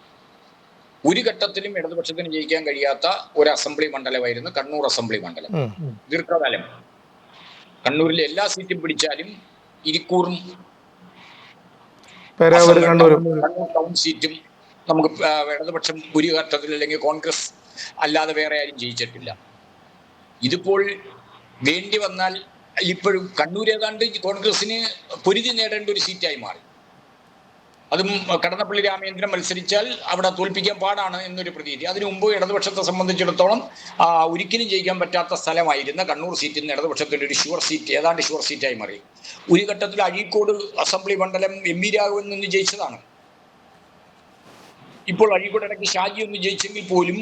ഒരു ഘട്ടത്തിലും ഇടതുപക്ഷത്തിന് ജയിക്കാൻ കഴിയാത്ത ഒരു അസംബ്ലി മണ്ഡലമായിരുന്നു കണ്ണൂർ അസംബ്ലി മണ്ഡലം. ദീർഘകാലം കണ്ണൂരിലെ എല്ലാ സീറ്റും പിടിച്ചാലും ഇരിക്കൂറും കണ്ണൂർ ടൗൺ സീറ്റും നമുക്ക് ഇടതുപക്ഷം ഒരു ഘട്ടത്തിൽ അല്ലെങ്കിൽ കോൺഗ്രസ് അല്ലാതെ വേറെ ആരും ജയിച്ചിട്ടില്ല. ഇതിപ്പോൾ വേണ്ടി വന്നാൽ ഇപ്പോഴും കണ്ണൂർ ഏതാണ്ട് കോൺഗ്രസിന് പൊരുതി നേടേണ്ട ഒരു സീറ്റായി മാറി. അതും കടന്നപ്പള്ളി രാമേന്ദ്രൻ മത്സരിച്ചാൽ അവിടെ തോൽപ്പിക്കാൻ പാടാണ് എന്നൊരു പ്രതീതി. അതിനു മുമ്പ് ഇടതുപക്ഷത്തെ സംബന്ധിച്ചിടത്തോളം ഒരിക്കലും ജയിക്കാൻ പറ്റാത്ത സ്ഥലമായിരുന്ന കണ്ണൂർ സീറ്റിൽ നിന്ന് ഇടതുപക്ഷത്തിൻ്റെ ഒരു ഷുവർ സീറ്റ്, ഏതാണ്ട് ഷുവർ സീറ്റായി മാറി. ഒരു ഘട്ടത്തിൽ അഴീക്കോട് അസംബ്ലി മണ്ഡലം MP രാഘവൻ നിന്ന് ജയിച്ചതാണ്. ഇപ്പോൾ അഴീക്കോട് ഇടയ്ക്ക് ഷാജി ഒന്ന് ജയിച്ചെങ്കിൽ പോലും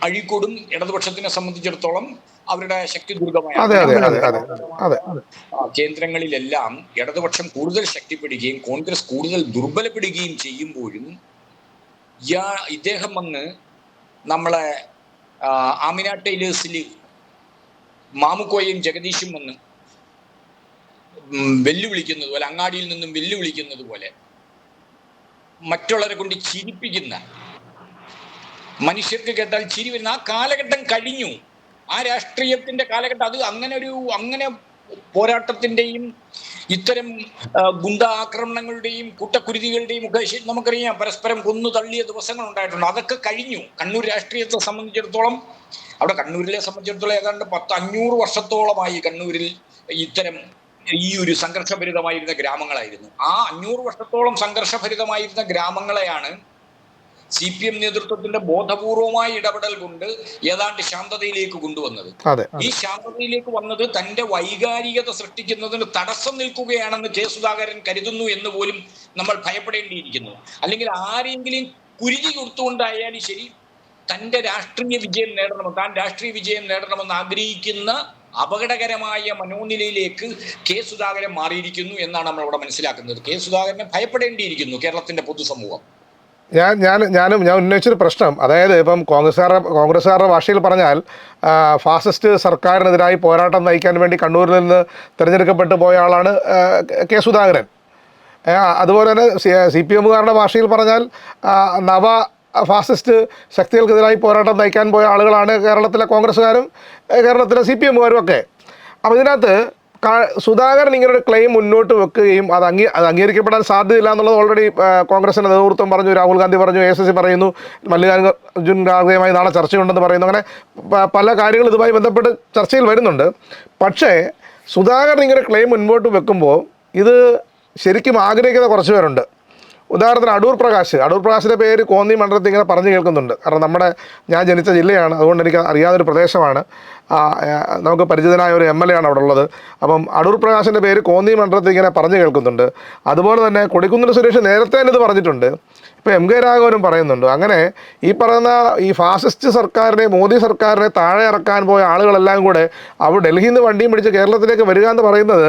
അഴീക്കോടും ഇടതുപക്ഷത്തിനെ സംബന്ധിച്ചിടത്തോളം അവരുടെ ശക്തി ദുർഗമായ കേന്ദ്രങ്ങളിലെല്ലാം ഇടതുപക്ഷം കൂടുതൽ ശക്തിപ്പെടുകയും കോൺഗ്രസ് കൂടുതൽ ദുർബലപ്പെടുകയും ചെയ്യുമ്പോഴും ഇദ്ദേഹം വന്ന് നമ്മളെ ആമിന ടൈലേഴ്സിൽ മാമുക്കോയും ജഗദീഷും വന്ന് വെല്ലുവിളിക്കുന്നത് പോലെ, അങ്ങാടിയിൽ നിന്നും വെല്ലുവിളിക്കുന്നത് പോലെ മറ്റുള്ളവരെ കൊണ്ട് ചിരിപ്പിക്കുന്ന, മനുഷ്യർക്ക് കേട്ടാൽ ചിരി വരുന്ന ആ കാലഘട്ടം കഴിഞ്ഞു. ആ രാഷ്ട്രീയത്തിന്റെ കാലഘട്ടം അത് അങ്ങനെ പോരാട്ടത്തിന്റെയും ഇത്തരം ഗുണ്ടാ ആക്രമണങ്ങളുടെയും കൂട്ടക്കുരുതികളുടെയും ഒക്കെ നമുക്കറിയാം, പരസ്പരം കൊന്നു തള്ളിയ ദിവസങ്ങൾ ഉണ്ടായിട്ടുണ്ട്. അതൊക്കെ കഴിഞ്ഞു. കണ്ണൂർ രാഷ്ട്രീയത്തെ സംബന്ധിച്ചിടത്തോളം, അവിടെ കണ്ണൂരിലെ സംബന്ധിച്ചിടത്തോളം ഏതാണ്ട് 500 വർഷത്തോളമായി കണ്ണൂരിൽ ഇത്തരം ഈ ഒരു സംഘർഷഭരിതമായിരുന്ന ഗ്രാമങ്ങളായിരുന്നു. ആ 500 വർഷത്തോളം സംഘർഷഭരിതമായിരുന്ന ഗ്രാമങ്ങളെയാണ് CPM നേതൃത്വത്തിന്റെ ബോധപൂർവമായ ഇടപെടൽ കൊണ്ട് ഏതാണ്ട് ശാന്തതയിലേക്ക് കൊണ്ടുവന്നത്. ഈ ശാന്തതയിലേക്ക് വന്നത് തന്റെ വൈകാരികത സൃഷ്ടിക്കുന്നതിന് തടസ്സം നിൽക്കുകയാണെന്ന് കെ സുധാകരൻ കരുതുന്നു എന്ന് പോലും നമ്മൾ ഭയപ്പെടേണ്ടിയിരിക്കുന്നു. അല്ലെങ്കിൽ ആരെങ്കിലും കുരുതി കൊടുത്തുകൊണ്ടായാലും ശരി, തന്റെ രാഷ്ട്രീയ വിജയം നേടണമെന്ന് ആഗ്രഹിക്കുന്ന അപകടകരമായ മനോനിലയിലേക്ക് കെ സുധാകരൻ മാറിയിരിക്കുന്നു എന്നാണ് നമ്മൾ ഇവിടെ മനസ്സിലാക്കുന്നത്. കെ സുധാകരനെ ഭയപ്പെടേണ്ടിയിരിക്കുന്നു കേരളത്തിന്റെ പൊതുസമൂഹം. ഞാൻ ഉന്നയിച്ചൊരു പ്രശ്നം, അതായത് ഇപ്പം കോൺഗ്രസ്സുകാരുടെ ഭാഷയിൽ പറഞ്ഞാൽ ഫാസിസ്റ്റ് സർക്കാരിനെതിരായി പോരാട്ടം നയിക്കാൻ വേണ്ടി കണ്ണൂരിൽ നിന്ന് തിരഞ്ഞെടുക്കപ്പെട്ടു പോയ ആളാണ് കെ സുധാകരൻ. അതുപോലെ തന്നെ CPM-കാരുടെ ഭാഷയിൽ പറഞ്ഞാൽ നവ ഫാസിസ്റ്റ് ശക്തികൾക്കെതിരായി പോരാട്ടം നയിക്കാൻ പോയ ആളുകളാണ് കേരളത്തിലെ കോൺഗ്രസ്സുകാരും കേരളത്തിലെ CPM-കാരും ഒക്കെ. അപ്പോൾ ഇതിനകത്ത് സുധാകരൻ ഇങ്ങനൊരു ക്ലെയിം മുന്നോട്ട് വെക്കുകയും അത് അംഗീകരിക്കപ്പെടാൻ സാധ്യതയില്ല എന്നുള്ളത് ഓൾറെഡി കോൺഗ്രസിൻ്റെ നേതൃത്വം പറഞ്ഞു, രാഹുൽ ഗാന്ധി പറഞ്ഞു, ACC പറയുന്നു, മല്ലികാർജുൻ ഖാർഗെയുമായി നാളെ ചർച്ചയുണ്ടെന്ന് പറയുന്നു. അങ്ങനെ പല കാര്യങ്ങളും ഇതുമായി ബന്ധപ്പെട്ട് ചർച്ചയിൽ വരുന്നുണ്ട്. പക്ഷേ സുധാകരൻ ഇങ്ങനെ ക്ലെയിം മുൻപോട്ട് വെക്കുമ്പോൾ ഇത് ശരിക്കും ആഗ്രഹിക്കുന്ന കുറച്ച് പേരുണ്ട്. ഉദാഹരണത്തിന് അടൂർ പ്രകാശിൻ്റെ പേര് കോന്നി മണ്ഡലത്തിൽ ഇങ്ങനെ പറഞ്ഞു കേൾക്കുന്നുണ്ട്. കാരണം ഞാൻ ജനിച്ച ജില്ലയാണ്, അതുകൊണ്ട് എനിക്ക് അറിയാവുന്നൊരു പ്രദേശമാണ്. നമുക്ക് പരിചിതനായ ഒരു MLA ആണ് അവിടെ ഉള്ളത്. അപ്പം അടൂർ പ്രകാശിൻ്റെ പേര് കോന്നി മണ്ഡലത്തിൽ ഇങ്ങനെ പറഞ്ഞു കേൾക്കുന്നുണ്ട്. അതുപോലെ തന്നെ കൊടിക്കുന്നിൽ സുരേഷ് നേരത്തെ തന്നെ ഇത് പറഞ്ഞിട്ടുണ്ട്. ഇപ്പോൾ MK രാഘവനും പറയുന്നുണ്ട്. അങ്ങനെ ഈ പറയുന്ന ഈ ഫാസിസ്റ്റ് സർക്കാരിനെ, മോദി സർക്കാരിനെ താഴെ ഇറക്കാൻ പോയ ആളുകളെല്ലാം കൂടെ അവർ ഡൽഹിയിൽ നിന്ന് വണ്ടിയും പിടിച്ച് കേരളത്തിലേക്ക് വരിക എന്ന് പറയുന്നത്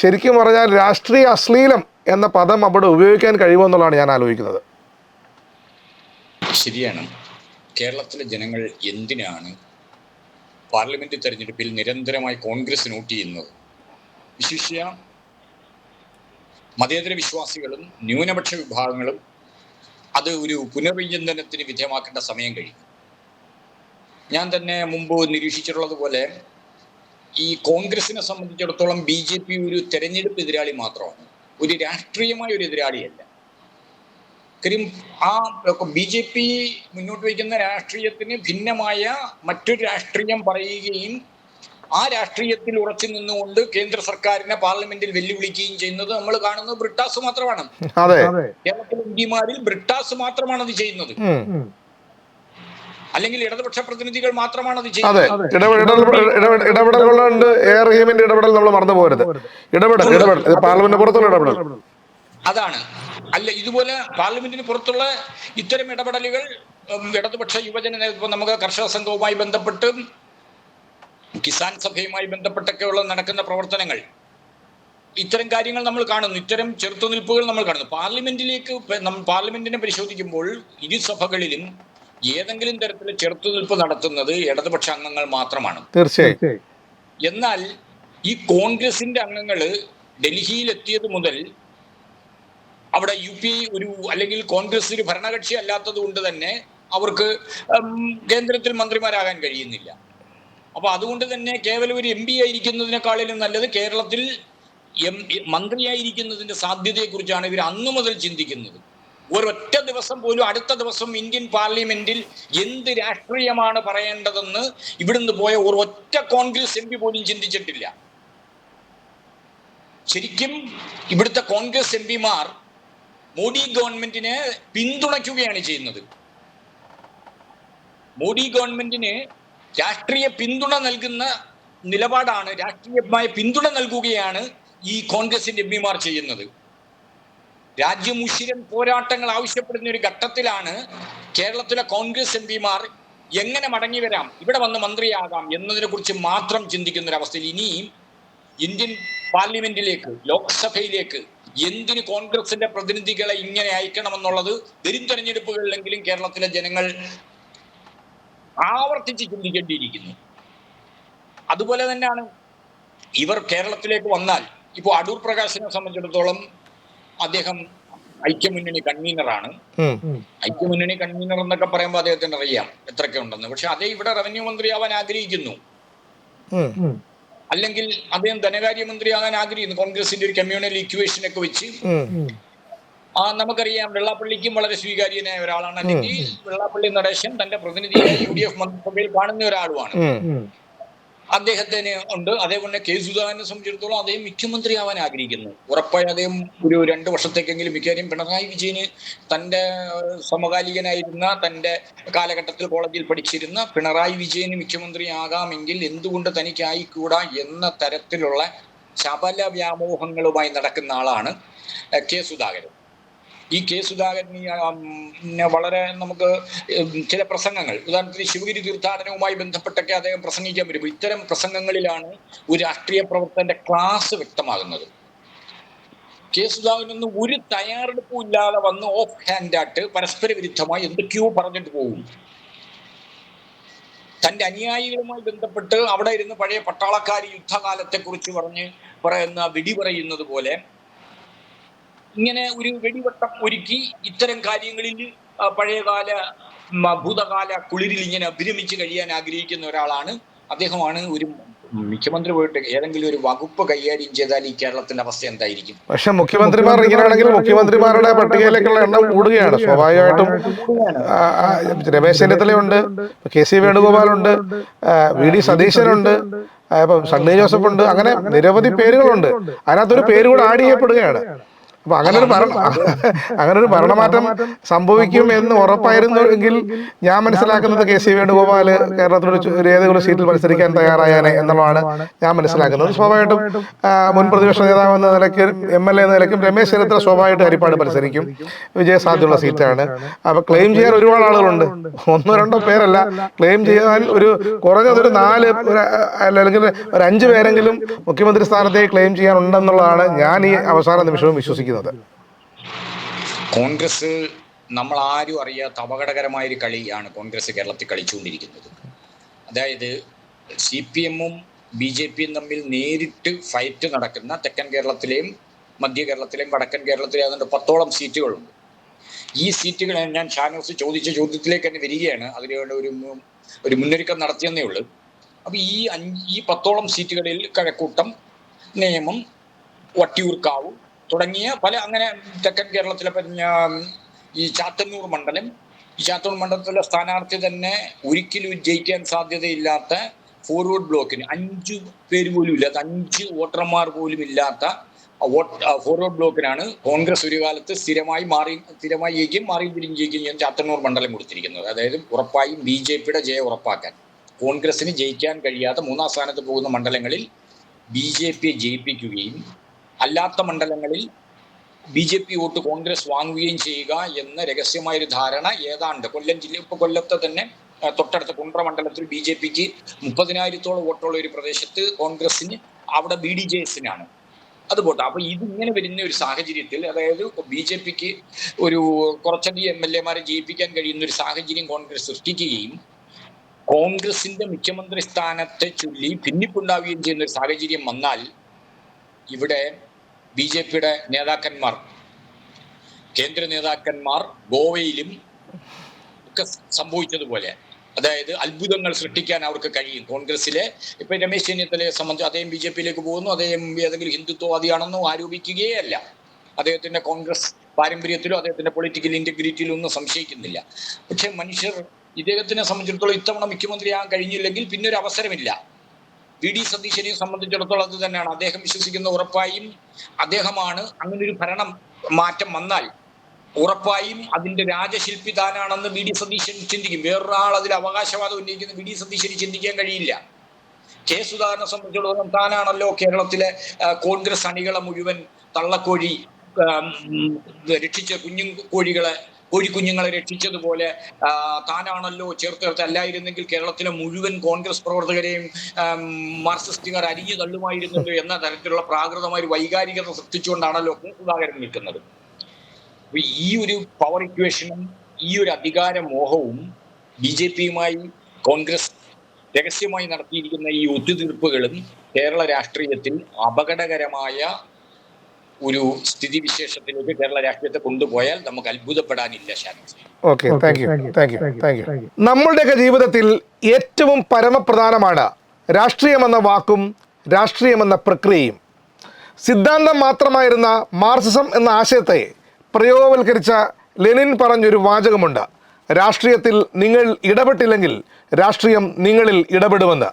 ശരിക്കും പറഞ്ഞാൽ രാഷ്ട്രീയ അശ്ലീലം എന്ന പദം അവിടെ ഉപയോഗിക്കാൻ കഴിയുമെന്നുള്ളതാണ് ഞാൻ ആലോചിക്കുന്നത്. ശരിയാണ്. കേരളത്തിലെ ജനങ്ങൾ എന്തിനാണ് പാർലമെന്റ് തെരഞ്ഞെടുപ്പിൽ നിരന്തരമായി കോൺഗ്രസ് വോട്ട് ചെയ്യുന്നത്? വിശിഷ്യ മതേതര വിശ്വാസികളും ന്യൂനപക്ഷ വിഭാഗങ്ങളും അത് ഒരു പുനർവിചിന്തനത്തിന് വിധേയമാക്കേണ്ട സമയം കഴിഞ്ഞു. ഞാൻ തന്നെ മുമ്പ് നിരീക്ഷിച്ചിട്ടുള്ളത് പോലെ ഈ കോൺഗ്രസിനെ സംബന്ധിച്ചിടത്തോളം BJP ഒരു തെരഞ്ഞെടുപ്പ് എതിരാളി മാത്രമാണ്, ഒരു രാഷ്ട്രീയമായ ഒരു എതിരാളിയല്ല. കാര്യം ആ BJP മുന്നോട്ട് വയ്ക്കുന്ന രാഷ്ട്രീയത്തിന് ഭിന്നമായ മറ്റൊരു രാഷ്ട്രീയം പറയുകയും ആ രാഷ്ട്രീയത്തിൽ ഉറച്ചു നിന്നുകൊണ്ട് കേന്ദ്ര സർക്കാരിനെ പാർലമെന്റിൽ വെല്ലുവിളിക്കുകയും ചെയ്യുന്നത് നമ്മൾ കാണുന്നത് ബ്രിട്ടാസ് മാത്രമാണ്. കേരളത്തിലെ MP-മാരിൽ ബ്രിട്ടാസ് മാത്രമാണ് അത് ചെയ്യുന്നത്, അല്ലെങ്കിൽ ഇടതുപക്ഷ പ്രതിനിധികൾ മാത്രമാണ് അത് ചെയ്യുന്നത്. ഇടപെടലുകളുണ്ട്. ഇടപെടൽ നമ്മൾ മറന്നു പോകരുത്. പാർലമെന്റ് പുറത്തുള്ള ഇടപെടൽ അതാണ്. അല്ല, ഇതുപോലെ പാർലമെന്റിന് പുറത്തുള്ള ഇത്തരം ഇടപെടലുകൾ ഇടതുപക്ഷ യുവജന നേതൃത്വം, നമുക്ക് കർഷക സംഘവുമായി ബന്ധപ്പെട്ട് കിസാൻ സഭയുമായി ബന്ധപ്പെട്ടൊക്കെയുള്ള നടക്കുന്ന പ്രവർത്തനങ്ങൾ, ഇത്തരം കാര്യങ്ങൾ നമ്മൾ കാണുന്നു, ഇത്തരം ചെറുത്തുനിൽപ്പുകൾ നമ്മൾ കാണുന്നു. പാർലമെന്റിനെ പരിശോധിക്കുമ്പോൾ ഇരു സഭകളിലും ഏതെങ്കിലും തരത്തിലുള്ള ചെറുത്തുനിൽപ്പ് നടത്തുന്നത് ഇടതുപക്ഷ അംഗങ്ങൾ മാത്രമാണ്. തീർച്ചയായും. എന്നാൽ ഈ കോൺഗ്രസിന്റെ അംഗങ്ങൾ ഡൽഹിയിൽ എത്തിയത് മുതൽ അവിടെ UP അല്ലെങ്കിൽ കോൺഗ്രസ് ഒരു ഭരണകക്ഷി അല്ലാത്തത് കൊണ്ട് തന്നെ അവർക്ക് കേന്ദ്രത്തിൽ മന്ത്രിമാരാകാൻ കഴിയുന്നില്ല. അപ്പൊ അതുകൊണ്ട് തന്നെ കേവലം ഒരു MP ആയിരിക്കുന്നതിനേക്കാളിലും നല്ലത് കേരളത്തിൽ മന്ത്രിയായിരിക്കുന്നതിന്റെ സാധ്യതയെക്കുറിച്ചാണ് ഇവർ അന്നു മുതൽ ചിന്തിക്കുന്നത്. ഒരൊറ്റ ദിവസം പോലും അടുത്ത ദിവസം ഇന്ത്യൻ പാർലമെന്റിൽ എന്ത് രാഷ്ട്രീയമാണ് പറയേണ്ടതെന്ന് ഇവിടുന്ന് പോയ ഒരൊറ്റ കോൺഗ്രസ് MP പോലും ചിന്തിച്ചിട്ടില്ല. ശരിക്കും ഇവിടുത്തെ കോൺഗ്രസ് MP-മാർ മോഡി ഗവൺമെന്റിനെ പിന്തുണയ്ക്കുകയാണ് ചെയ്യുന്നത്. മോഡി ഗവൺമെന്റിന് രാഷ്ട്രീയ പിന്തുണ നൽകുന്ന നിലപാടാണ്, രാഷ്ട്രീയമായ പിന്തുണ നൽകുകയാണ് ഈ കോൺഗ്രസിന്റെ MP-മാർ ചെയ്യുന്നത്. രാജ്യമുഷിരൻ പോരാട്ടങ്ങൾ ആവശ്യപ്പെടുന്ന ഒരു ഘട്ടത്തിലാണ് കേരളത്തിലെ കോൺഗ്രസ് MP-മാർ എങ്ങനെ മടങ്ങി വരാം, ഇവിടെ വന്ന് മന്ത്രിയാകാം എന്നതിനെ കുറിച്ച് മാത്രം ചിന്തിക്കുന്ന ഒരു അവസ്ഥയിൽ ഇനിയും ഇന്ത്യൻ പാർലമെന്റിലേക്ക്, ലോക്സഭയിലേക്ക് എന്തിന് കോൺഗ്രസിന്റെ പ്രതിനിധികളെ ഇങ്ങനെ അയക്കണമെന്നുള്ളത് വരും തെരഞ്ഞെടുപ്പുകളിലെങ്കിലും കേരളത്തിലെ ജനങ്ങൾ ആവർത്തിച്ച് ചിന്തിക്കേണ്ടിയിരിക്കുന്നു. അതുപോലെ തന്നെയാണ് ഇവർ കേരളത്തിലേക്ക് വന്നാൽ, ഇപ്പോൾ അടൂർ പ്രകാശിനെ സംബന്ധിച്ചിടത്തോളം അദ്ദേഹം ഐക്യമുന്നണി കൺവീനറാണ്. ഐക്യമുന്നണി കൺവീനർ എന്നൊക്കെ പറയുമ്പോൾ അദ്ദേഹത്തിന് അറിയാം എത്രയൊക്കെ ഉണ്ടെന്ന്. പക്ഷെ അതേ ഇവിടെ റവന്യൂ മന്ത്രിയാവാൻ ആഗ്രഹിക്കുന്നു, അല്ലെങ്കിൽ അദ്ദേഹം ധനകാര്യമന്ത്രിയാകാൻ ആഗ്രഹിക്കുന്നു. കോൺഗ്രസിന്റെ ഒരു കമ്മ്യൂണൽ ഇക്വേഷൻ ഒക്കെ വെച്ച് നമുക്കറിയാം വെള്ളാപ്പള്ളിക്കും വളരെ സ്വീകാര്യനായ ഒരാളാണ്, അല്ലെങ്കിൽ വെള്ളാപ്പള്ളി നടേശൻ തന്റെ പ്രതിനിധിയായി UDF മന്ത്രിസഭയിൽ കാണുന്ന ഒരാളുമാണ്. അദ്ദേഹത്തിന് ഉണ്ട്. അതേപോലെ K. സുധാകരനെ സംബന്ധിച്ചിടത്തോളം അദ്ദേഹം മുഖ്യമന്ത്രിയാവാൻ ആഗ്രഹിക്കുന്നു. ഉറപ്പായി അദ്ദേഹം ഒരു 2 വർഷത്തേക്കെങ്കിലും, മിക്കവാറും പിണറായി വിജയന് തന്റെ സമകാലികനായിരുന്ന, തന്റെ കാലഘട്ടത്തിൽ കോളേജിൽ പഠിച്ചിരുന്ന പിണറായി വിജയന് മുഖ്യമന്ത്രിയാകാമെങ്കിൽ എന്തുകൊണ്ട് തനിക്കായിക്കൂടാ എന്ന തരത്തിലുള്ള ശബല വ്യാമോഹങ്ങളുമായി നടക്കുന്ന ആളാണ് K. സുധാകരൻ. ഈ K. സുധാകരന് വളരെ നമുക്ക് ചില പ്രസംഗങ്ങൾ, ഉദാഹരണത്തിന് ശിവഗിരി തീർത്ഥാടനവുമായി ബന്ധപ്പെട്ടൊക്കെ അദ്ദേഹം പ്രസംഗിക്കാൻ വരുമ്പോൾ ഇത്തരം പ്രസംഗങ്ങളിലാണ് ഒരു രാഷ്ട്രീയ പ്രവർത്തകന്റെ ക്ലാസ് വ്യക്തമാകുന്നത്. K. സുധാകരനൊന്നും ഒരു തയ്യാറെടുപ്പും ഇല്ലാതെ വന്ന് ഓഫ് ഹാൻഡായിട്ട് പരസ്പര വിരുദ്ധമായി എന്തൊക്കെയോ പറഞ്ഞിട്ട് പോകും. തന്റെ അനുയായികളുമായി ബന്ധപ്പെട്ട് അവിടെ ഇരുന്ന് പഴയ പട്ടാളക്കാർ യുദ്ധകാലത്തെ കുറിച്ച് വെടി പറയുന്നത് പോലെ ഇങ്ങനെ ഒരു വെടിവട്ടം ഒരുക്കി ഇത്തരം കാര്യങ്ങളിൽ പഴയകാല ഭൂതകാല കുളിരിൽ ഇങ്ങനെ അഭിരമിച്ച് കഴിയാൻ ആഗ്രഹിക്കുന്ന ഒരാളാണ്. അദ്ദേഹമാണ് ഒരു മുഖ്യമന്ത്രി പോയിട്ട് ഏതെങ്കിലും ഒരു വകുപ്പ് കൈകാര്യം ചെയ്താൽ ഈ കേരളത്തിന്റെ അവസ്ഥ എന്തായിരിക്കും? പക്ഷെ മുഖ്യമന്ത്രിമാർ ഇങ്ങനെയാണെങ്കിൽ മുഖ്യമന്ത്രിമാരുടെ പട്ടികയിലേക്കുള്ള എണ്ണം കൂടുകയാണ് സ്വാഭാവികമായിട്ടും. രമേശ് ചെന്നിത്തലയുണ്ട്, KC വേണുഗോപാലുണ്ട്, VD സതീശനുണ്ട്, ഇപ്പം സണ്ണി ജോസഫ് ഉണ്ട്, അങ്ങനെ നിരവധി പേരുകളുണ്ട്. അതിനകത്തൊരു പേര് കൂടെ ആഡ് ചെയ്യപ്പെടുകയാണ്. അപ്പൊ അങ്ങനൊരു ഭരണമാറ്റം സംഭവിക്കും എന്ന് ഉറപ്പായിരുന്നു എങ്കിൽ ഞാൻ മനസ്സിലാക്കുന്നത് KC വേണുഗോപാൽ കേരളത്തിലൊരു ഏതെങ്കിലും സീറ്റിൽ മത്സരിക്കാൻ തയ്യാറായാനെ എന്നുള്ളതാണ് ഞാൻ മനസ്സിലാക്കുന്നത്. സ്വാഭാവികമായിട്ടും മുൻ പ്രതിപക്ഷ നേതാവ് എന്ന നിലയ്ക്കും MLA എന്ന നിലയ്ക്കും രമേശ് ചെന്നിത്തല സ്വാഭാവികമായിട്ട് ഹരിപ്പാട് മത്സരിക്കും, വിജയസാധ്യതയുള്ള സീറ്റാണ്. അപ്പൊ ക്ലെയിം ചെയ്യാൻ ഒരുപാട് ആളുകളുണ്ട്, 1-2 പേരല്ല. ക്ലെയിം ചെയ്യാൻ കുറഞ്ഞതൊരു 4 അല്ലെങ്കിൽ ഒരു 5 പേരെങ്കിലും മുഖ്യമന്ത്രി സ്ഥാനത്തേക്ക് ക്ലെയിം ചെയ്യാനുണ്ടെന്നുള്ളതാണ് ഞാൻ ഈ അവസാന നിമിഷവും വിശ്വസിക്കുന്നത്. കോൺഗ്രസ് നമ്മൾ ആരും അറിയാത്ത അപകടകരമായൊരു കളിയാണ് കോൺഗ്രസ് കേരളത്തിൽ കളിച്ചുകൊണ്ടിരിക്കുന്നത്. അതായത് CPM-ഉം BJP-യും തമ്മിൽ നേരിട്ട് ഫൈറ്റ് നടക്കുന്ന തെക്കൻ കേരളത്തിലെയും മധ്യ കേരളത്തിലെയും വടക്കൻ കേരളത്തിലെയും അതുകൊണ്ട് 10ഓളം സീറ്റുകളുണ്ട്. ഈ സീറ്റുകൾ ഞാൻ ഷാനോസ് ചോദിച്ച ചോദ്യത്തിലേക്ക് തന്നെ വരികയാണ്. അതിനുവേണ്ട ഒരു ഒരു മുന്നൊരുക്കം നടത്തിയെന്നേ ഉള്ളൂ. അപ്പൊ ഈ 10ഓളം സീറ്റുകളിൽ കഴക്കൂട്ടം, നേമം, വട്ടിയൂർക്കാവ് തുടങ്ങിയ പല അങ്ങനെ തെക്കൻ കേരളത്തിലെ ഈ ചാത്തന്നൂർ മണ്ഡലം, ഈ ചാത്തന്നൂർ മണ്ഡലത്തിലെ സ്ഥാനാർത്ഥി തന്നെ ഒരിക്കലും ജയിക്കാൻ സാധ്യതയില്ലാത്ത ഫോർവേഡ് ബ്ലോക്കിന് 5 പേര് പോലും ഇല്ലാത്ത, 5 വോട്ടർമാർ പോലും ഇല്ലാത്ത ഫോർവേഡ് ബ്ലോക്കിനാണ് കോൺഗ്രസ് ഒരു കാലത്ത് സ്ഥിരമായി ജയിക്കും, മാറിയും തിരിഞ്ഞ് ജയിക്കും ചെയ്യാൻ ചാത്തന്നൂർ മണ്ഡലം കൊടുത്തിരിക്കുന്നത്. അതായത് ഉറപ്പായും BJPയുടെ ജയം ഉറപ്പാക്കാൻ, കോൺഗ്രസിന് ജയിക്കാൻ കഴിയാത്ത 3ാം സ്ഥാനത്ത് പോകുന്ന മണ്ഡലങ്ങളിൽ BJPയെ ജയിപ്പിക്കുകയും അല്ലാത്ത മണ്ഡലങ്ങളിൽ BJP വോട്ട് കോൺഗ്രസ് വാങ്ങുകയും ചെയ്യുക എന്ന രഹസ്യമായൊരു ധാരണ ഏതാണ്ട് കൊല്ലത്തെ തന്നെ തൊട്ടടുത്ത കുണ്ട്ര മണ്ഡലത്തിൽ BJPക്ക് 30,000-ഓളം വോട്ടുള്ള ഒരു പ്രദേശത്ത് കോൺഗ്രസിന് അവിടെ BDJSനാണ് അതുപോട്ടെ. അപ്പൊ ഇതിങ്ങനെ വരുന്ന ഒരു സാഹചര്യത്തിൽ, അതായത് BJPക്ക് ഒരു കുറച്ചധികം MLA-മാരെ ജയിപ്പിക്കാൻ കഴിയുന്ന ഒരു സാഹചര്യം കോൺഗ്രസ് സൃഷ്ടിക്കുകയും കോൺഗ്രസിന്റെ മുഖ്യമന്ത്രി സ്ഥാനത്തെ ചൊല്ലി ഭിന്നിപ്പുണ്ടാവുകയും ചെയ്യുന്ന ഒരു സാഹചര്യം വന്നാൽ ഇവിടെ BJPയുടെ നേതാക്കന്മാർ, കേന്ദ്ര നേതാക്കന്മാർ ഗോവയിലും ഒക്കെ സംഭവിച്ചതുപോലെ, അതായത് അത്ഭുതങ്ങൾ സൃഷ്ടിക്കാൻ അവർക്ക് കഴിയും. കോൺഗ്രസിലെ ഇപ്പൊ രമേശ് ചെന്നിത്തലയെ സംബന്ധിച്ച് അദ്ദേഹം BJPയിലേക്ക് പോകുന്നു, അദ്ദേഹം ഏതെങ്കിലും ഹിന്ദുത്വവാദിയാണെന്നോ ആരോപിക്കുകയേ അല്ല. അദ്ദേഹത്തിന്റെ കോൺഗ്രസ് പാരമ്പര്യത്തിലോ അദ്ദേഹത്തിന്റെ പൊളിറ്റിക്കൽ ഇന്റഗ്രിറ്റിയിലോ ഒന്നും സംശയിക്കുന്നില്ല. പക്ഷെ മനുഷ്യർ ഇദ്ദേഹത്തിനെ സംബന്ധിച്ചിടത്തോളം ഇത്തവണ മുഖ്യമന്ത്രിയാകാൻ കഴിഞ്ഞില്ലെങ്കിൽ പിന്നെ ഒരു അവസരമില്ല. VD സതീശനെ സംബന്ധിച്ചിടത്തോളം അത് തന്നെയാണ്. അദ്ദേഹം വിശ്വസിക്കുന്ന ഉറപ്പായും അദ്ദേഹമാണ്, അങ്ങനൊരു ഭരണം മാറ്റം വന്നാൽ ഉറപ്പായും അതിന്റെ രാജശില്പി താനാണെന്ന് VD സതീശൻ ചിന്തിക്കും. വേറൊരാൾ അതിൽ അവകാശവാദം ഉന്നയിക്കുന്ന VD സതീശന് ചിന്തിക്കാൻ കഴിയില്ല. K. സുധാകരനെ സംബന്ധിച്ചിടത്തോളം താനാണല്ലോ കേരളത്തിലെ കോൺഗ്രസ് അണികളെ മുഴുവൻ തള്ളക്കോഴി രക്ഷിച്ച കോഴിക്കുഞ്ഞുങ്ങളെ രക്ഷിച്ചതുപോലെ താനാണല്ലോ ചേർത്ത് അല്ലായിരുന്നെങ്കിൽ കേരളത്തിലെ മുഴുവൻ കോൺഗ്രസ് പ്രവർത്തകരെയും മാർക്സിസ്റ്റുകാർ അരിഞ്ഞു തള്ളുമായിരുന്നല്ലോ എന്ന തരത്തിലുള്ള പ്രാകൃതമായ ഒരു വൈകാരികത സൃഷ്ടിച്ചുകൊണ്ടാണല്ലോ K. സുധാകരൻ നിൽക്കുന്നത്. അപ്പൊ ഈ ഒരു പവർ ഇക്വേഷനും ഈ ഒരു അധികാര മോഹവും BJPയുമായി കോൺഗ്രസ് രഹസ്യമായി നടത്തിയിരിക്കുന്ന ഈ ഒത്തുതീർപ്പുകളും കേരള രാഷ്ട്രീയത്തിൽ അപകടകരമായ ഒരു സ്ഥിതിവിശേഷത്തിലേക്ക് കേരള രാഷ്ട്രീയത്തെ കൊണ്ടുപോയാൽ നമുക്ക് അത്ഭുതപ്പെടാനില്ല. Okay, thank you. നമ്മളുടെയൊക്കെ ജീവിതത്തിൽ ഏറ്റവും പരമപ്രധാനമാണ് രാഷ്ട്രീയമെന്ന വാക്കും രാഷ്ട്രീയമെന്ന പ്രക്രിയയും. സിദ്ധാന്തം മാത്രമായിരുന്ന മാർക്സിസം എന്ന ആശയത്തെ പ്രയോഗവൽക്കരിച്ച ലെനിൻ പറഞ്ഞൊരു വാചകമുണ്ട്: രാഷ്ട്രീയത്തിൽ നിങ്ങൾ ഇടപെട്ടില്ലെങ്കിൽ രാഷ്ട്രീയം നിങ്ങളിൽ ഇടപെടുമെന്ന്.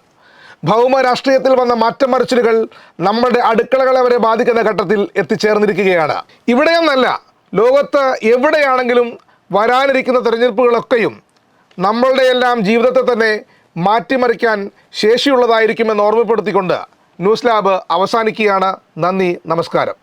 ഭൗമ രാഷ്ട്രീയത്തിൽ വന്ന മാറ്റമറിച്ചിലുകൾ നമ്മുടെ അടുക്കളകളെ വരെ ബാധിക്കുന്ന ഘട്ടത്തിൽ എത്തിച്ചേർന്നിരിക്കുകയാണ്. ഇവിടെയൊന്നല്ല, ലോകത്ത് എവിടെയാണെങ്കിലും വരാനിരിക്കുന്ന തെരഞ്ഞെടുപ്പുകളൊക്കെയും നമ്മളുടെയെല്ലാം ജീവിതത്തെ തന്നെ മാറ്റിമറിക്കാൻ ശേഷിയുള്ളതായിരിക്കുമെന്ന് ഓർമ്മപ്പെടുത്തിക്കൊണ്ട് ന്യൂസ് ലാബ് അവസാനിക്കുകയാണ്. നന്ദി, നമസ്കാരം.